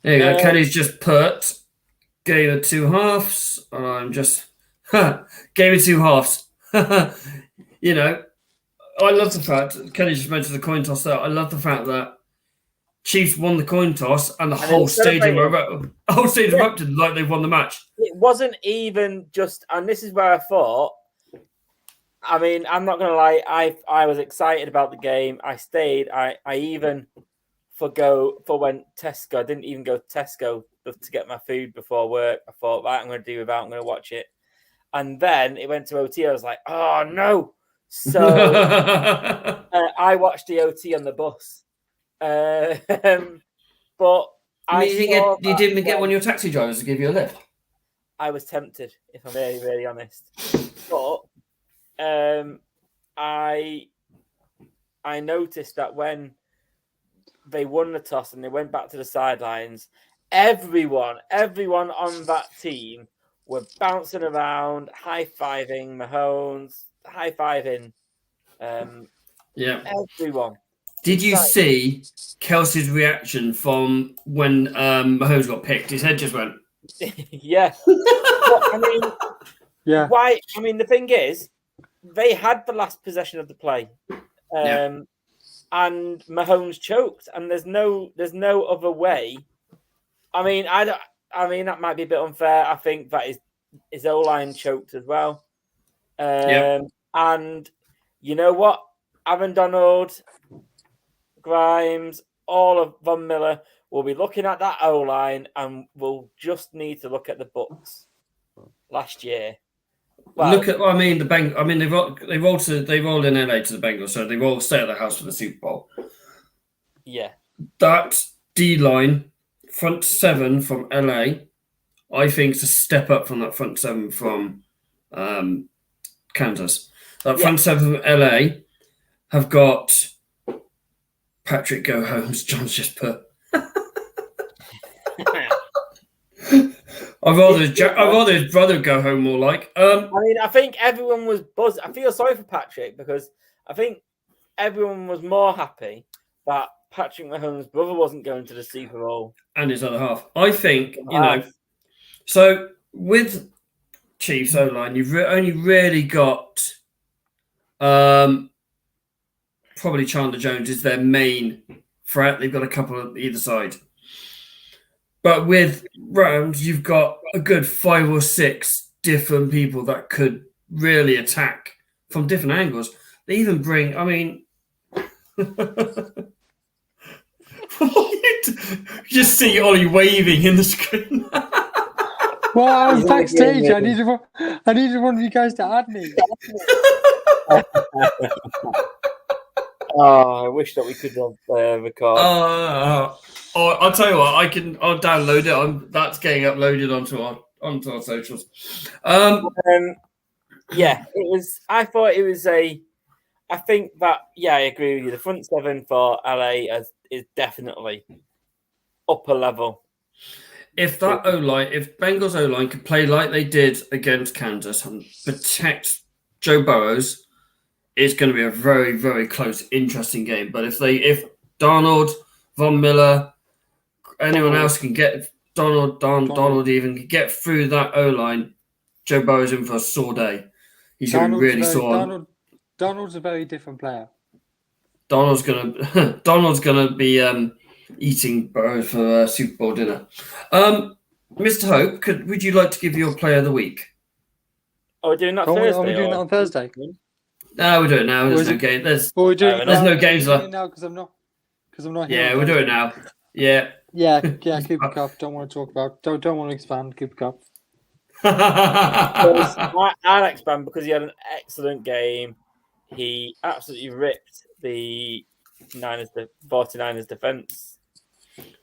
[SPEAKER 2] There you go. Kelly's just put game of 2 halves. I'm just game of 2 halves. I love the fact Kelly just mentioned the coin toss there. I love the fact that Chiefs won the coin toss and the whole stadium erupted like they've won the match.
[SPEAKER 1] It wasn't even just, and this is where I thought, I mean, I'm not going to lie, I was excited about the game. I stayed. I even went Tesco. I didn't even go to Tesco to get my food before work. I thought, right, I'm going to do without. I'm going to watch it. And then it went to OT. I was like, oh, no. So I watched the OT on the bus. But
[SPEAKER 2] you didn't get one of your taxi drivers to give you a lift?
[SPEAKER 1] I was tempted, if I'm really, really honest. But I noticed that when they won the toss and they went back to the sidelines, everyone on that team were bouncing around, high-fiving Mahomes, high-fiving everyone.
[SPEAKER 2] Did you see Kelsey's reaction from when Mahomes got picked? His head just went.
[SPEAKER 1] Yeah.
[SPEAKER 3] Yeah.
[SPEAKER 1] Why? I mean, the thing is, they had the last possession of the play, and Mahomes choked, and there's no other way. I mean, that might be a bit unfair. I think that his O-line choked as well. And you know what? Aaron Donald, Grimes, all of Von Miller will be looking at that O-line, and we'll just need to look at the Bucs last year. Well,
[SPEAKER 2] the Bengals. I mean, they rolled in LA to the Bengals, so they all stay at the house for the Super Bowl.
[SPEAKER 1] Yeah,
[SPEAKER 2] that D-line front 7 from LA, I think, is a step up from that front 7 from Kansas. That front 7 from LA have got Patrick Go Holmes. John's just put. I'd rather his brother go home more like.
[SPEAKER 1] I mean, I think everyone was buzzed. I feel sorry for Patrick because I think everyone was more happy that Patrick Mahomes' brother wasn't going to the Super Bowl.
[SPEAKER 2] And his other half. I think, so with Chiefs O-line, you've only really got probably Chandler Jones is their main threat. They've got a couple on either side. But with Rams, you've got a good 5 or 6 different people that could really attack from different angles. They even bring, I mean, you just see Ollie waving in the screen.
[SPEAKER 3] Well, I was backstage. I needed one of you guys to add me.
[SPEAKER 1] Oh, I wish that we could have record.
[SPEAKER 2] I'll tell you what. I'll download it. That's getting uploaded onto our socials.
[SPEAKER 1] Yeah, it was. I thought it was I think that. Yeah, I agree with you. The front 7 for LA is definitely upper level.
[SPEAKER 2] If that O-line, if Bengals O-line could play like they did against Kansas and protect Joe Burrows, it's going to be a very, very close, interesting game. But if Darnold, Von Miller, anyone else can get Donald even could get through that O-line, Joe Burrow's in for a sore day. He's going to be really sore.
[SPEAKER 3] Donald's a very different player.
[SPEAKER 2] Donald's gonna be eating Burrow for Super Bowl dinner. Mr. Hope, would you like to give your player of the week?
[SPEAKER 1] Oh, we're doing that Thursday.
[SPEAKER 3] Are we doing that on Thursday?
[SPEAKER 2] No, we'll do it now. There's no game. There's no games left.
[SPEAKER 3] Now because I'm not here.
[SPEAKER 2] Yeah, we'll do it now. Yeah.
[SPEAKER 3] Yeah. Cooper Cup. Don't want to talk about. Don't want to expand Cooper Cup.
[SPEAKER 1] I'll expand because he had an excellent game. He absolutely ripped the 49ers defense.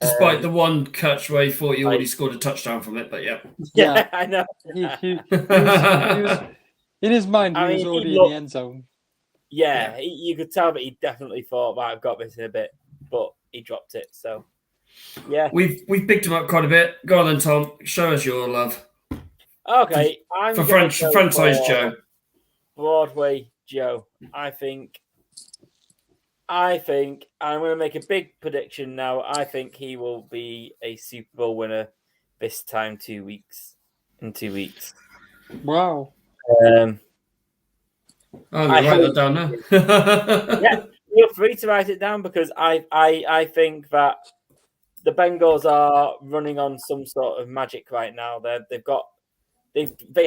[SPEAKER 2] Despite the one catch where he thought he already scored a touchdown from it, but yeah.
[SPEAKER 1] Yeah, I know.
[SPEAKER 3] He was, in his mind, he was already in the end zone.
[SPEAKER 1] Yeah, you could tell that he definitely thought, right, I've got this in a bit, but he dropped it. So, yeah.
[SPEAKER 2] We've picked him up quite a bit. Go on then, Tom. Show us your love.
[SPEAKER 1] Okay.
[SPEAKER 2] For franchise Joe.
[SPEAKER 1] Broadway Joe. I think I'm going to make a big prediction now. I think he will be a Super Bowl winner this time 2 weeks. In 2 weeks.
[SPEAKER 3] Wow.
[SPEAKER 2] I'm going to write that down now.
[SPEAKER 1] Yeah, feel free to write it down because I think that the Bengals are running on some sort of magic right now. They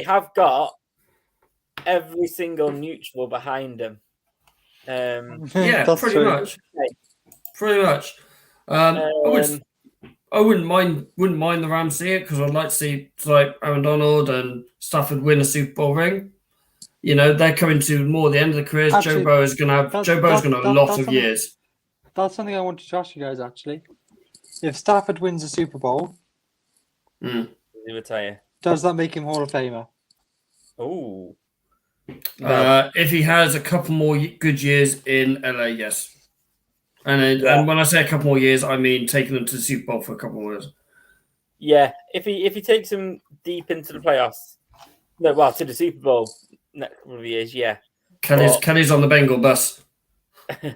[SPEAKER 1] have got every single neutral behind them.
[SPEAKER 2] Yeah, pretty much. Pretty much. I wouldn't mind the Rams see it because I'd like to see like Aaron Donald and Stafford win a Super Bowl ring. You know, they're coming to more the end of the careers.
[SPEAKER 3] Actually,
[SPEAKER 2] Joe Burrow's going to have a lot of years.
[SPEAKER 3] That's something I wanted to ask you guys actually. If Stafford wins a Super Bowl, does that make him Hall of Famer?
[SPEAKER 1] Oh.
[SPEAKER 2] If he has a couple more good years in LA, yes. And when I say a couple more years, I mean taking them to the Super Bowl for a couple more years.
[SPEAKER 1] Yeah, if he takes them deep into the playoffs, to the Super Bowl next couple of years, yeah.
[SPEAKER 2] Kelly's on the Bengal bus.
[SPEAKER 3] I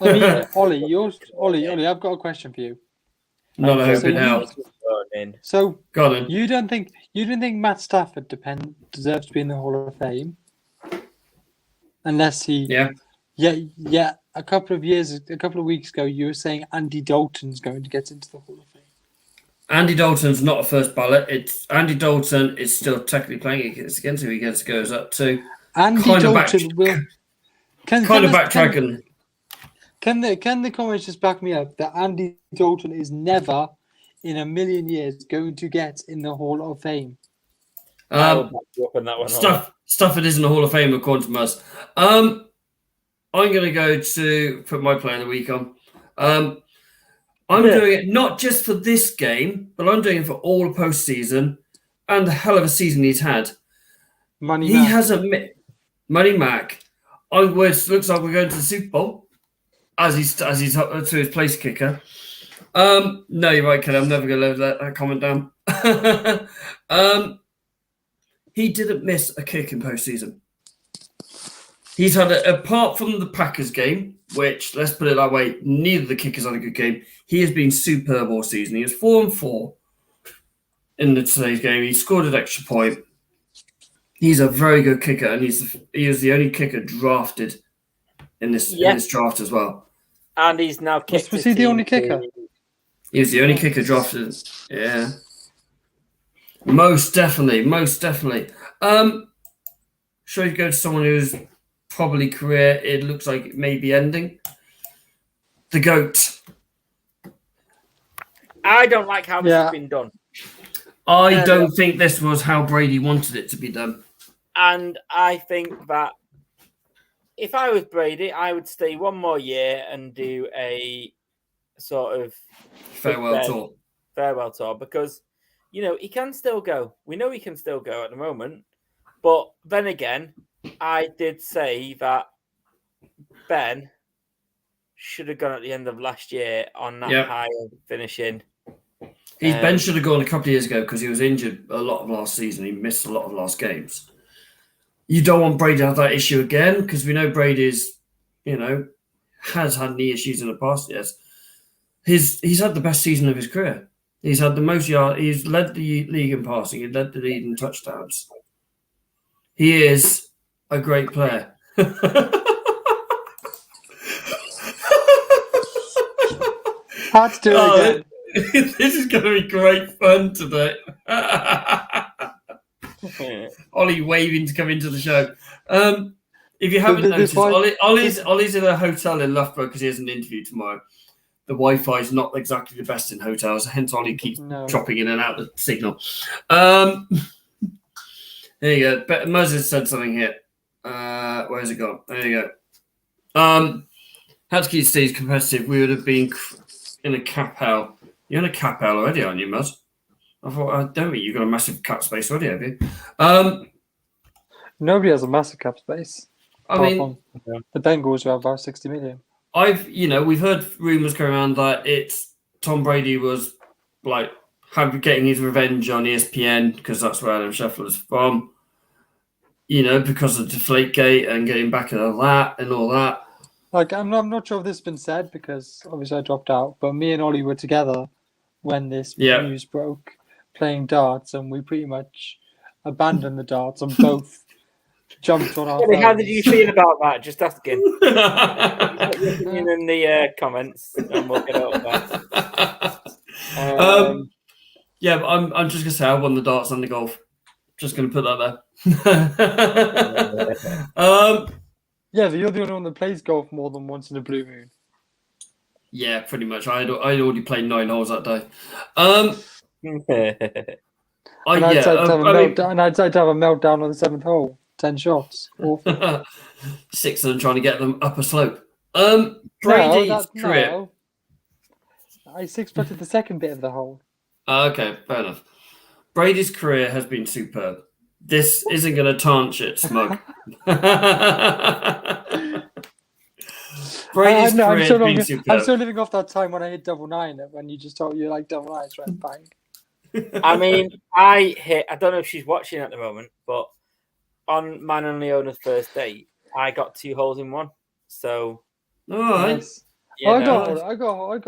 [SPEAKER 3] mean, Ollie, I've got a question for you.
[SPEAKER 2] Not a hope in hell.
[SPEAKER 3] So,
[SPEAKER 2] go on,
[SPEAKER 3] you don't think Matt Stafford deserves to be in the Hall of Fame, unless he? Yeah. A couple of weeks ago, you were saying Andy Dalton's going to get into the Hall of Fame.
[SPEAKER 2] Andy Dalton's not a first ballot. It's Andy Dalton is still technically playing against who he goes up to.
[SPEAKER 3] Andy Dalton will.
[SPEAKER 2] Kind of backtracking.
[SPEAKER 3] Can the comments just back me up that Andy Dalton is never in a million years going to get in the Hall of Fame?
[SPEAKER 2] Stafford isn't a Hall of Fame according to us. I'm going to go to put my player of the week on. I'm doing it not just for this game, but I'm doing it for all the postseason and the hell of a season he's had. Money Mac. It looks like we're going to the Super Bowl as he's to his place kicker. No, you're right, Kelly. I'm never going to let that comment down. He didn't miss a kick in postseason. He's had apart from the Packers game, which, let's put it that way, neither of the kickers had a good game. He has been superb all season. He was 4-4 in today's game. He scored an extra point. He's a very good kicker, and he was the only kicker drafted in this draft as well.
[SPEAKER 1] And he's now kicked.
[SPEAKER 3] Was he the only kicker?
[SPEAKER 2] He was the only kicker drafted. Yeah. Most definitely. Should we go to someone who's probably career, it looks like it may be ending? The GOAT.
[SPEAKER 1] I don't like how this has been done.
[SPEAKER 2] I don't think this was how Brady wanted it to be done.
[SPEAKER 1] And I think that if I was Brady, I would stay one more year and do a sort of
[SPEAKER 2] farewell
[SPEAKER 1] tour because, he can still go. We know he can still go at the moment. But then again, I did say that Ben should have gone at the end of last year on that high of finishing.
[SPEAKER 2] Ben should have gone a couple of years ago because he was injured a lot of last season. He missed a lot of last games. You don't want Brady to have that issue again because we know Brady's, has had knee issues in the past. Yes, he's had the best season of his career. He's had the most yards. He's led the league in passing. He led the league in touchdowns. He is a great player.
[SPEAKER 3] Had to do it again.
[SPEAKER 2] This is going to be great fun today. Ollie waving to come into the show. If you haven't noticed, Ollie's in a hotel in Loughborough because he has an interview tomorrow. The Wi-Fi is not exactly the best in hotels, hence Ollie keeps dropping in and out the signal. There you go. But Moses said something here. Where's it gone? There you go. Had to keep Steve's competitive. We would have been in a capel. You're in a capel already, aren't you, Muzz? I thought, I don't think you've got a massive cap space already, have you?
[SPEAKER 3] Nobody has a massive cap space.
[SPEAKER 2] I mean,
[SPEAKER 3] the Bengals are about 60 million.
[SPEAKER 2] We've heard rumours going around that it's Tom Brady was like getting his revenge on ESPN because that's where Adam Scheffler is from. Because of Deflategate and getting back at that and all that.
[SPEAKER 3] Like, I'm not sure if this has been said because obviously I dropped out, but me and Ollie were together when this news broke, playing darts, and we pretty much abandoned the darts and both jumped on our phones.
[SPEAKER 1] How did you feel about that? Just asking. Put your opinion in the comments, and we'll get over that.
[SPEAKER 2] But I'm just gonna say I won the darts and the golf. Just gonna put that there.
[SPEAKER 3] Yeah, but you're the only one that plays golf more than once in a blue moon.
[SPEAKER 2] Yeah, pretty much. I'd already played 9 holes that day.
[SPEAKER 3] I'd like to have a meltdown on the 7th hole. 10 shots.
[SPEAKER 2] 6 of them trying to get them up a slope. Brady's career.
[SPEAKER 3] No. I 6-putted the second bit of the hole.
[SPEAKER 2] Okay, fair enough. Brady's career has been superb. This isn't going to tarnish it, Smug. Brady's career has been superb.
[SPEAKER 3] I'm still living off that time when I hit double nine, when you just told you like double nines, right? Bang.
[SPEAKER 1] I mean, I don't know if she's watching at the moment, but on Man and Leona's first date, I got 2 holes in one. So,
[SPEAKER 2] all right.
[SPEAKER 3] Nice. I got a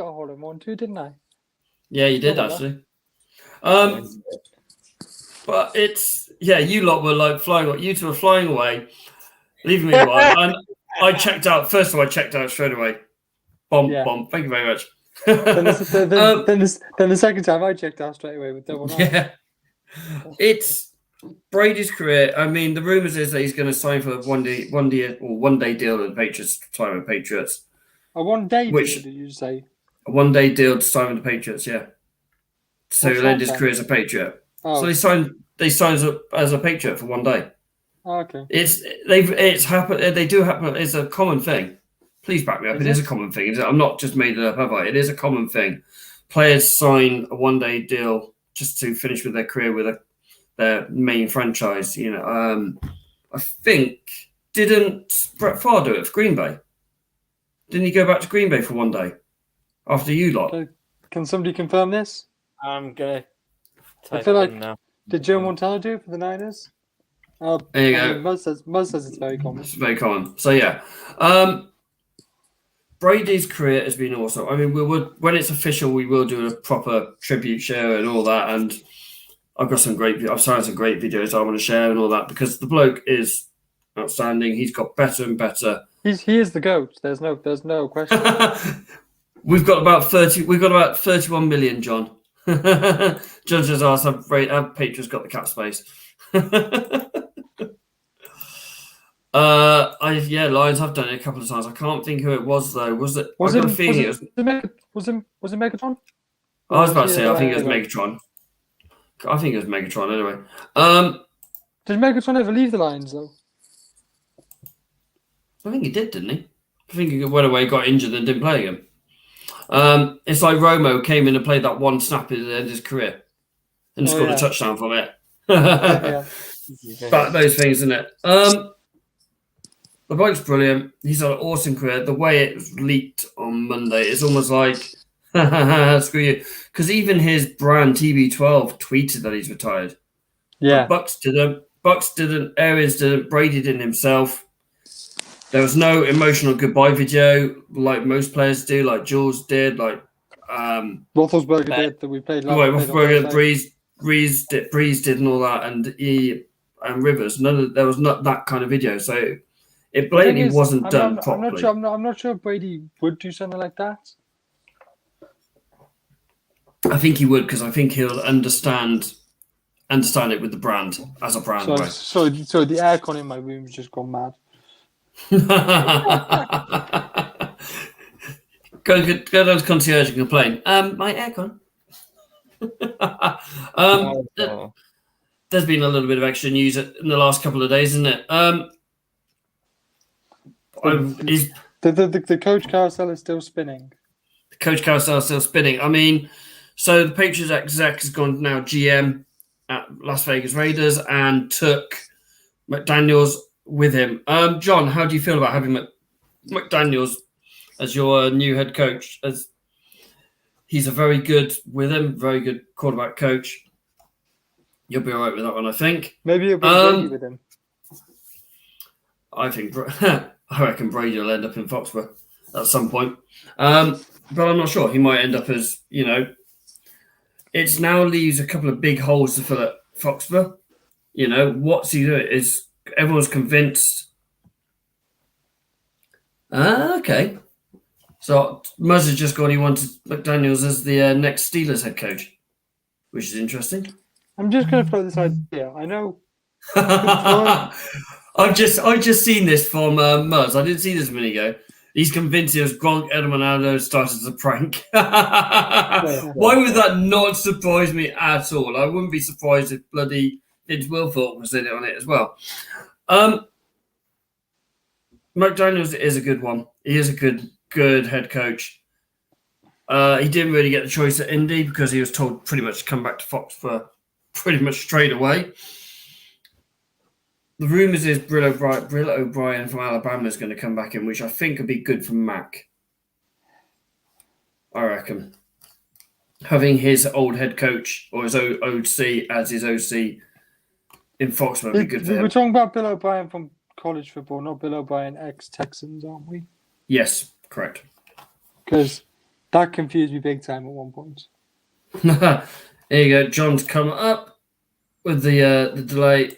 [SPEAKER 3] hole in one too, didn't I?
[SPEAKER 2] Yeah, you did actually. But it's you lot were like flying. You two were flying away, leaving me behind. And I checked out. First of all, I checked out straight away. Bomb. Thank you very much.
[SPEAKER 3] then the second time I checked out straight away with double nine.
[SPEAKER 2] Yeah, it's Brady's career. I mean, the rumors is that he's going to sign for a one day deal with the Patriots. Sign with the Patriots.
[SPEAKER 3] A 1 day deal? Did you say?
[SPEAKER 2] A 1 day deal to sign with the Patriots. Yeah. So he'll end his career as a Patriot.
[SPEAKER 3] Oh.
[SPEAKER 2] So they signed up as a Patriot for 1 day.
[SPEAKER 3] Oh, okay.
[SPEAKER 2] It's happened. They do happen. It's a common thing. Please back me up. It is a common thing. I'm not just made it up, have I? It is a common thing. Players sign a 1 day deal just to finish with their career with their main franchise. I think didn't Brett Favre do it for Green Bay? Didn't he go back to Green Bay for 1 day after you lot?
[SPEAKER 3] Can somebody confirm this?
[SPEAKER 1] I'm gonna.
[SPEAKER 3] I feel like did Joe Montana do it for the Niners?
[SPEAKER 2] There you go.
[SPEAKER 3] Muzz says it's very common.
[SPEAKER 2] It's very common. So yeah, Brady's career has been awesome. I mean, when it's official, we will do a proper tribute show and all that. And I've signed some great videos I want to share and all that because the bloke is outstanding. He's got better and better.
[SPEAKER 3] He is the GOAT. There's no question.
[SPEAKER 2] We've got about 31 million, John. John just asked, have Patriots got the cap space? Lions have done it a couple of times. I can't think who it was though. Was it
[SPEAKER 3] Megatron?
[SPEAKER 2] I was about to say I think it was Megatron. I think it was Megatron anyway.
[SPEAKER 3] Did Megatron ever leave the Lions though?
[SPEAKER 2] I think he did, didn't he? I think he went away, got injured, and didn't play again. It's like Romo came in and played that one snap at the end of his career and scored a touchdown from it. But those things, isn't it? The bloke's brilliant. He's had an awesome career. The way it was leaked on Monday, it's almost like screw you. Because even his brand TB12 tweeted that he's retired.
[SPEAKER 3] Yeah.
[SPEAKER 2] The Bucks didn't. Arians didn't. Brady didn't himself. There was no emotional goodbye video like most players do, like Jules did, like
[SPEAKER 3] Roethlisberger did that we played last
[SPEAKER 2] Well,
[SPEAKER 3] week.
[SPEAKER 2] Roethlisberger, Breeze did and all that, and Rivers. There was not that kind of video, so it blatantly wasn't done properly.
[SPEAKER 3] I'm not sure Brady would do something like that.
[SPEAKER 2] I think he would, because I think he'll understand it with the brand as a brand.
[SPEAKER 3] So the aircon in my room has just gone mad.
[SPEAKER 2] Go down to concierge and complain. My aircon. There's been a little bit of extra news in the last couple of days, isn't it?
[SPEAKER 3] The coach carousel is still spinning.
[SPEAKER 2] The coach carousel is still spinning. I mean, so the Patriots exec has gone now GM at Las Vegas Raiders and took McDaniels with him. John, how do you feel about having McDaniels as your new head coach? As he's a very good quarterback coach. You'll be all right with that one, I think.
[SPEAKER 3] Maybe you'll be Brady with him.
[SPEAKER 2] I reckon Brady will end up in Foxborough at some point. But I'm not sure. He might end up as, it now leaves a couple of big holes to fill at Foxborough. What's he doing? Everyone's convinced. Okay. So Muzz has just gone. He wanted McDaniels as the next Steelers head coach, which is interesting.
[SPEAKER 3] I'm just going to throw this idea. I know.
[SPEAKER 2] I've just seen this from Muzz. I didn't see this a minute ago. He's convinced it was Gronk Edmonado started as a prank. Why would that not surprise me at all? I wouldn't be surprised if bloody Vince Wilfork was in it on it as well. McDaniels is a good one. He is a good head coach. He didn't really get the choice at Indy because he was told pretty much to come back to Fox for pretty much straight away. The rumours is Brill O'Brien from Alabama is going to come back in, which I think would be good for Mac. I reckon. Having his old head coach or his OC as his OC in Fox would be good for him.
[SPEAKER 3] We're talking about Bill O'Brien from college football, not Bill O'Brien ex-Texans, aren't we?
[SPEAKER 2] Yes, correct.
[SPEAKER 3] Because that confused me big time at one point.
[SPEAKER 2] There you go. John's come up with the delay.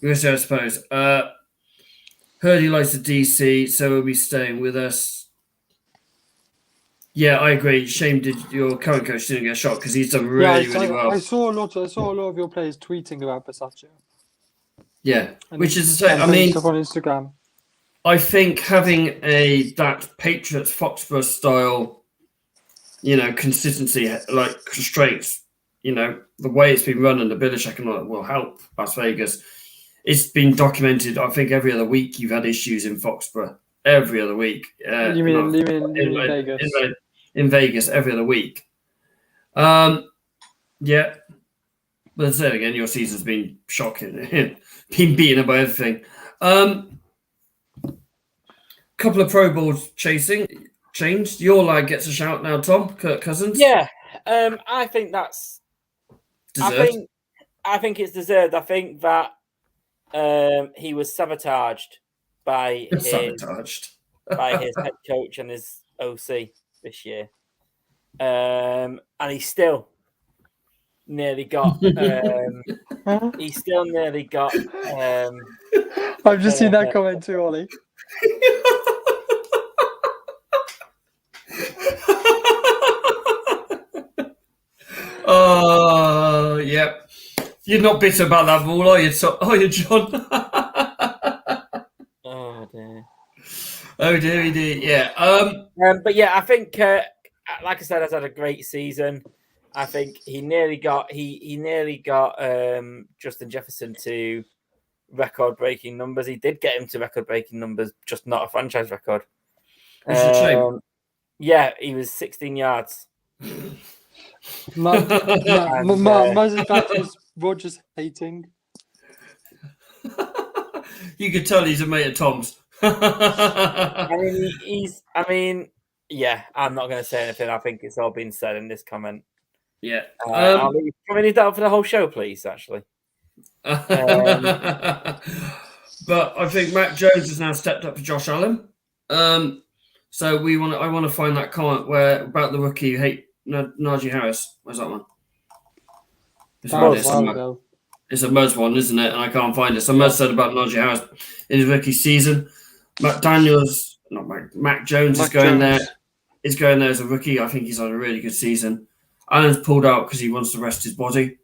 [SPEAKER 2] I suppose. Heard he likes the DC, so he'll be staying with us. Yeah, I agree. Shame your current coach didn't get a shot because he's done really well.
[SPEAKER 3] I saw a lot of your players tweeting about Bisaccia.
[SPEAKER 2] Yeah, which is to say,
[SPEAKER 3] on Instagram.
[SPEAKER 2] I think having that Patriots Foxborough style, consistency, like constraints, the way it's been run and the Belichick and all that will help Las Vegas. It's been documented. I think every other week you've had issues in Foxborough. Every other week.
[SPEAKER 3] You mean Vegas?
[SPEAKER 2] In Vegas, every other week. Yeah. But then again, your season's been shocking. Been beaten up by everything. Couple of Pro Bowls changed. Your lad gets a shout now, Tom. Kirk Cousins.
[SPEAKER 1] Yeah. I think that's
[SPEAKER 2] deserved.
[SPEAKER 1] I think it's deserved. I think that he was sabotaged by his head coach and his OC this year, and he still nearly got. He still nearly got.
[SPEAKER 3] I've just seen that comment too, Ollie.
[SPEAKER 2] Oh, yeah. You're not bitter about that ball, are you, John?
[SPEAKER 1] Oh dear.
[SPEAKER 2] Oh dear, yeah.
[SPEAKER 1] But yeah, I think, like I said, has had a great season. I think he nearly got Justin Jefferson to record-breaking numbers. He did get him to record-breaking numbers, just not a franchise record.
[SPEAKER 2] Which is a shame.
[SPEAKER 1] Yeah, he was 16 yards.
[SPEAKER 3] Muzz Rogers hating.
[SPEAKER 2] You could tell he's a mate of Tom's.
[SPEAKER 1] Yeah, I'm not going to say anything. I think it's all been said in this comment.
[SPEAKER 2] Yeah.
[SPEAKER 1] Can we leave that up for the whole show, please, actually?
[SPEAKER 2] But I think Mac Jones has now stepped up for Josh Allen. So I want to find that comment where about the rookie you hate, Najee Harris. Where's that one? It's around here somewhere. It's a Muzz one, isn't it? And I can't find it. So Muzz said about Najee Harris in his rookie season. Mac Jones is going there. He's going there as a rookie. I think he's on a really good season. Allen's pulled out because he wants to rest his body,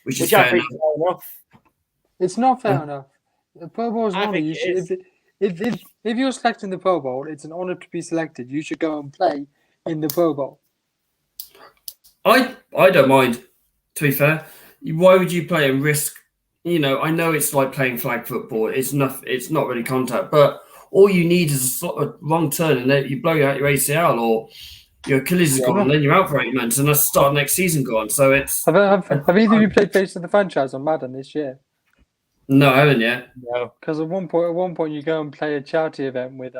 [SPEAKER 2] which is fair enough.
[SPEAKER 3] It's not fair enough. The Pro Bowl is an honor. If you're selecting the Pro Bowl, it's an honor to be selected. You should go and play in the Pro Bowl.
[SPEAKER 2] I don't mind, to be fair. Why would you play and risk? I know it's like playing flag football. It's not really contact, but all you need is a wrong turn and then you blow out your ACL or your Achilles is gone and then you're out for 8 months and that's start next season gone. So it's...
[SPEAKER 3] Have either of you played Face of the Franchise on Madden this year?
[SPEAKER 2] No, I haven't yet.
[SPEAKER 3] No. Because at one point you go and play a charity event with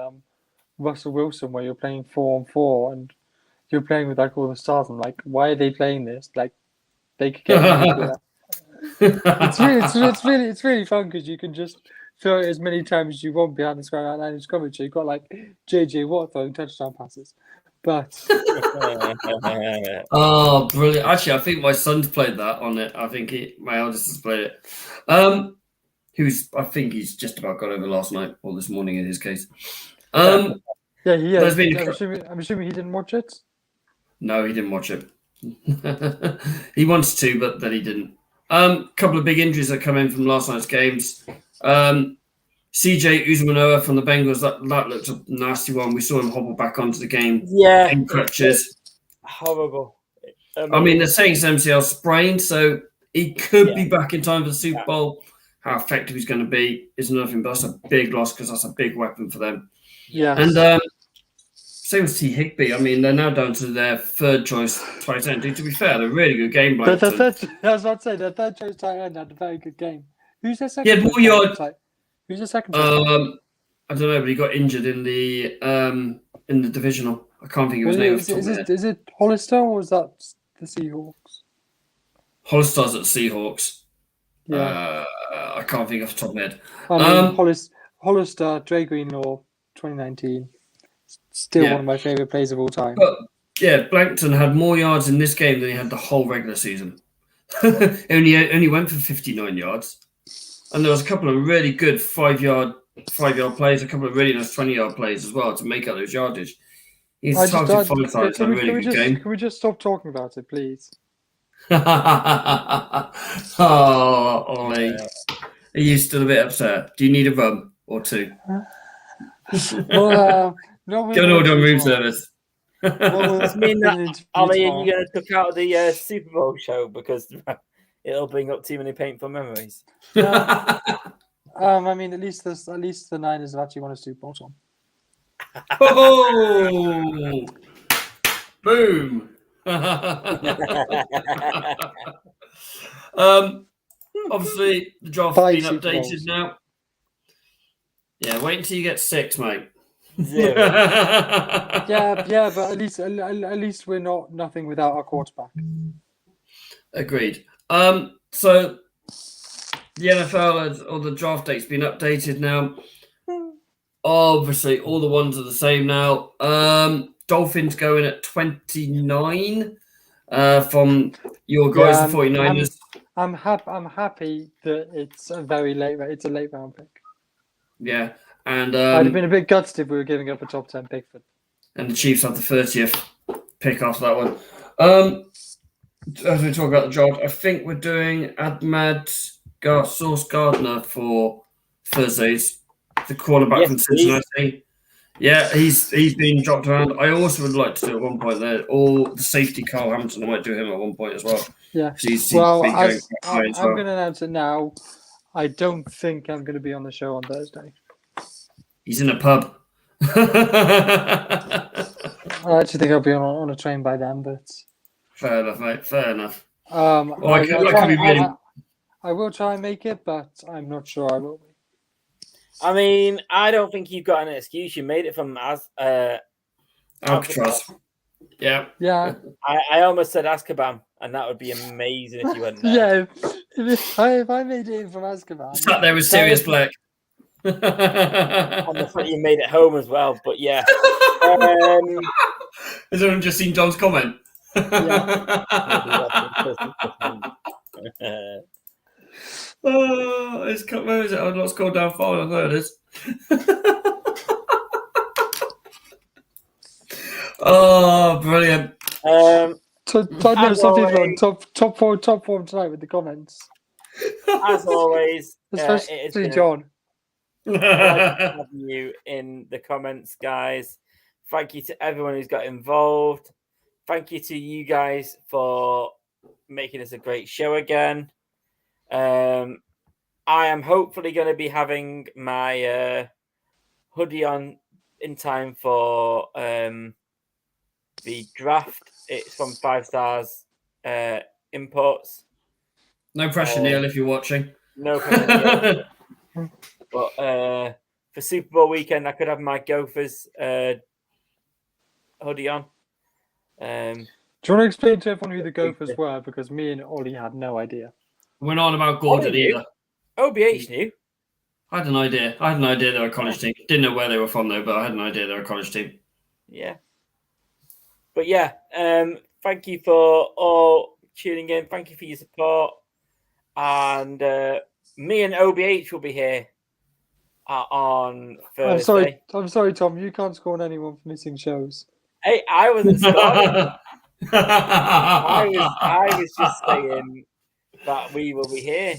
[SPEAKER 3] Russell Wilson where you're playing 4-on-4 and you're playing with like all the stars. I'm like, why are they playing this? Like, they could get it's really fun because you can just throw it as many times as you want behind the square line of scrimmage. So you've got like JJ Watt throwing touchdown passes. But
[SPEAKER 2] oh, brilliant! Actually, I think my son's played that on it. I think my eldest has played it. I think he's just about got over last night or this morning in his case.
[SPEAKER 3] Yeah. I'm assuming he didn't watch it.
[SPEAKER 2] No, he didn't watch it. He wants to, but then he didn't. Couple of big injuries that come in from last night's games. CJ Uzomanoa from the Bengals, that looked a nasty one. We saw him hobble back onto the game in crutches.
[SPEAKER 1] Horrible.
[SPEAKER 2] I mean, they're saying it's MCL sprain, so he could be back in time for the Super Bowl. How effective he's going to be is nothing, but that's a big loss because that's a big weapon for them.
[SPEAKER 3] Yeah.
[SPEAKER 2] And same as T. Higbee. I mean, they're now down to their third choice tight end. To be fair, they're a really good game.
[SPEAKER 3] I was about to say, their third choice tight end had a very good game. Who's their second?
[SPEAKER 2] Yeah,
[SPEAKER 3] who's the second?
[SPEAKER 2] I don't know, but he got injured in the divisional. I can't think of his name.
[SPEAKER 3] Is it Hollister or is that the Seahawks?
[SPEAKER 2] Hollister's at the Seahawks.
[SPEAKER 3] Yeah.
[SPEAKER 2] I can't think off the top of my head.
[SPEAKER 3] Hollister, Dre Greenlaw, 2019. Still one of my favourite plays of all time.
[SPEAKER 2] But yeah, Blankton had more yards in this game than he had the whole regular season. only went for 59 yards. And there was a couple of really good 5-yard plays, a couple of really nice 20-yard plays as well to make up those yardage. He's targeted 5 times in a really good game.
[SPEAKER 3] Can we just stop talking about it, please?
[SPEAKER 2] Oh, Ollie. Are you still a bit upset? Do you need a rum or two?
[SPEAKER 3] Well, no,
[SPEAKER 2] go and order room service.
[SPEAKER 1] Does mean that, Ollie, are you going to took out the Super Bowl show because it'll bring up too many painful memories?
[SPEAKER 3] I mean, at least the Niners have actually won a Super Bowl, Tom.
[SPEAKER 2] Oh, boom! Obviously, the draft has been updated now. Yeah, wait until you get 6, mate.
[SPEAKER 1] 0.
[SPEAKER 3] yeah, but at least we're nothing without our quarterback.
[SPEAKER 2] Agreed. So the NFL or the draft date's been updated now. Obviously, all the ones are the same now. Dolphins going at 29 from your guys, the 49ers.
[SPEAKER 3] I'm happy that it's a very late. It's a late round pick.
[SPEAKER 2] Yeah, and
[SPEAKER 3] I'd have been a bit gutted if we were giving up a top 10 pick for.
[SPEAKER 2] And the Chiefs have the 30th pick after that one. As we talk about the draft, I think we're doing Sauce Gardner for Thursdays, the quarterback from Cincinnati. Yeah, he's been dropped around. I also would like to do at one point there, or the safety Carl Hampton. I might do him at one point as well.
[SPEAKER 3] Yeah. I'm going to announce it now. I don't think I'm going to be on the show on Thursday.
[SPEAKER 2] He's in a pub.
[SPEAKER 3] I actually think I'll be on a train by then, but
[SPEAKER 2] fair enough, mate. Fair enough.
[SPEAKER 3] I will try and make it, but I'm not sure I will be.
[SPEAKER 1] I mean, I don't think you've got an excuse. You made it from
[SPEAKER 2] Alcatraz. Yeah.
[SPEAKER 1] I almost said Azkaban, and that would be amazing if you went there.
[SPEAKER 3] Yeah, if I made it in from Azkaban.
[SPEAKER 2] Sat there with Sirius Black.
[SPEAKER 1] And the fact you made it home as well. But yeah.
[SPEAKER 2] Has anyone just seen John's comment? Oh, where is it? I've not scrolled down far. There it is. Oh, brilliant.
[SPEAKER 3] Some people on top form tonight with the comments.
[SPEAKER 1] As always,
[SPEAKER 3] especially John.
[SPEAKER 1] Having you in the comments, guys. Thank you to everyone who's got involved. Thank you to you guys for making this a great show again. I am hopefully going to be having my hoodie on in time for the draft. It's from 5 Stars Imports.
[SPEAKER 2] No pressure, Neil, if you're watching.
[SPEAKER 1] No pressure. But for Super Bowl weekend, I could have my Gophers hoodie on.
[SPEAKER 3] Do you want to explain to everyone who the Gophers were? Because me and Ollie had no idea.
[SPEAKER 2] We're not on about Gordon either.
[SPEAKER 1] OBH knew.
[SPEAKER 2] I had an idea. They were a college team. Didn't know where they were from though, but I had an idea they were a college team.
[SPEAKER 1] Yeah. But yeah, thank you for all tuning in. Thank you for your support. And me and OBH will be here on Thursday.
[SPEAKER 3] I'm sorry, Tom. You can't score on anyone for missing shows.
[SPEAKER 1] Hey, I wasn't scoring. I was just saying that we will be here.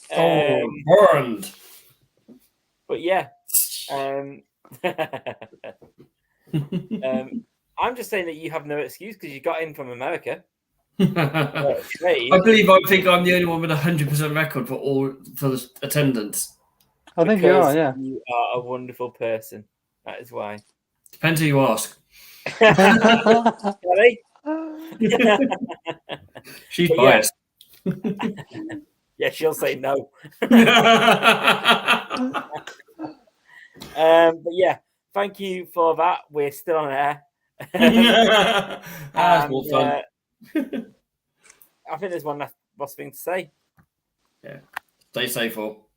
[SPEAKER 2] Burned.
[SPEAKER 1] But yeah, I'm just saying that you have no excuse because you got in from America.
[SPEAKER 2] I think I'm the only one with 100% record for the attendance.
[SPEAKER 3] I think you are, yeah.
[SPEAKER 1] You are a wonderful person. That is why.
[SPEAKER 2] Depends who you ask. She's biased.
[SPEAKER 1] Yeah, she'll say no. But yeah, thank you for that. We're still on air.
[SPEAKER 2] That's more fun.
[SPEAKER 1] I think there's one last thing to say.
[SPEAKER 2] Yeah. Stay safe, all.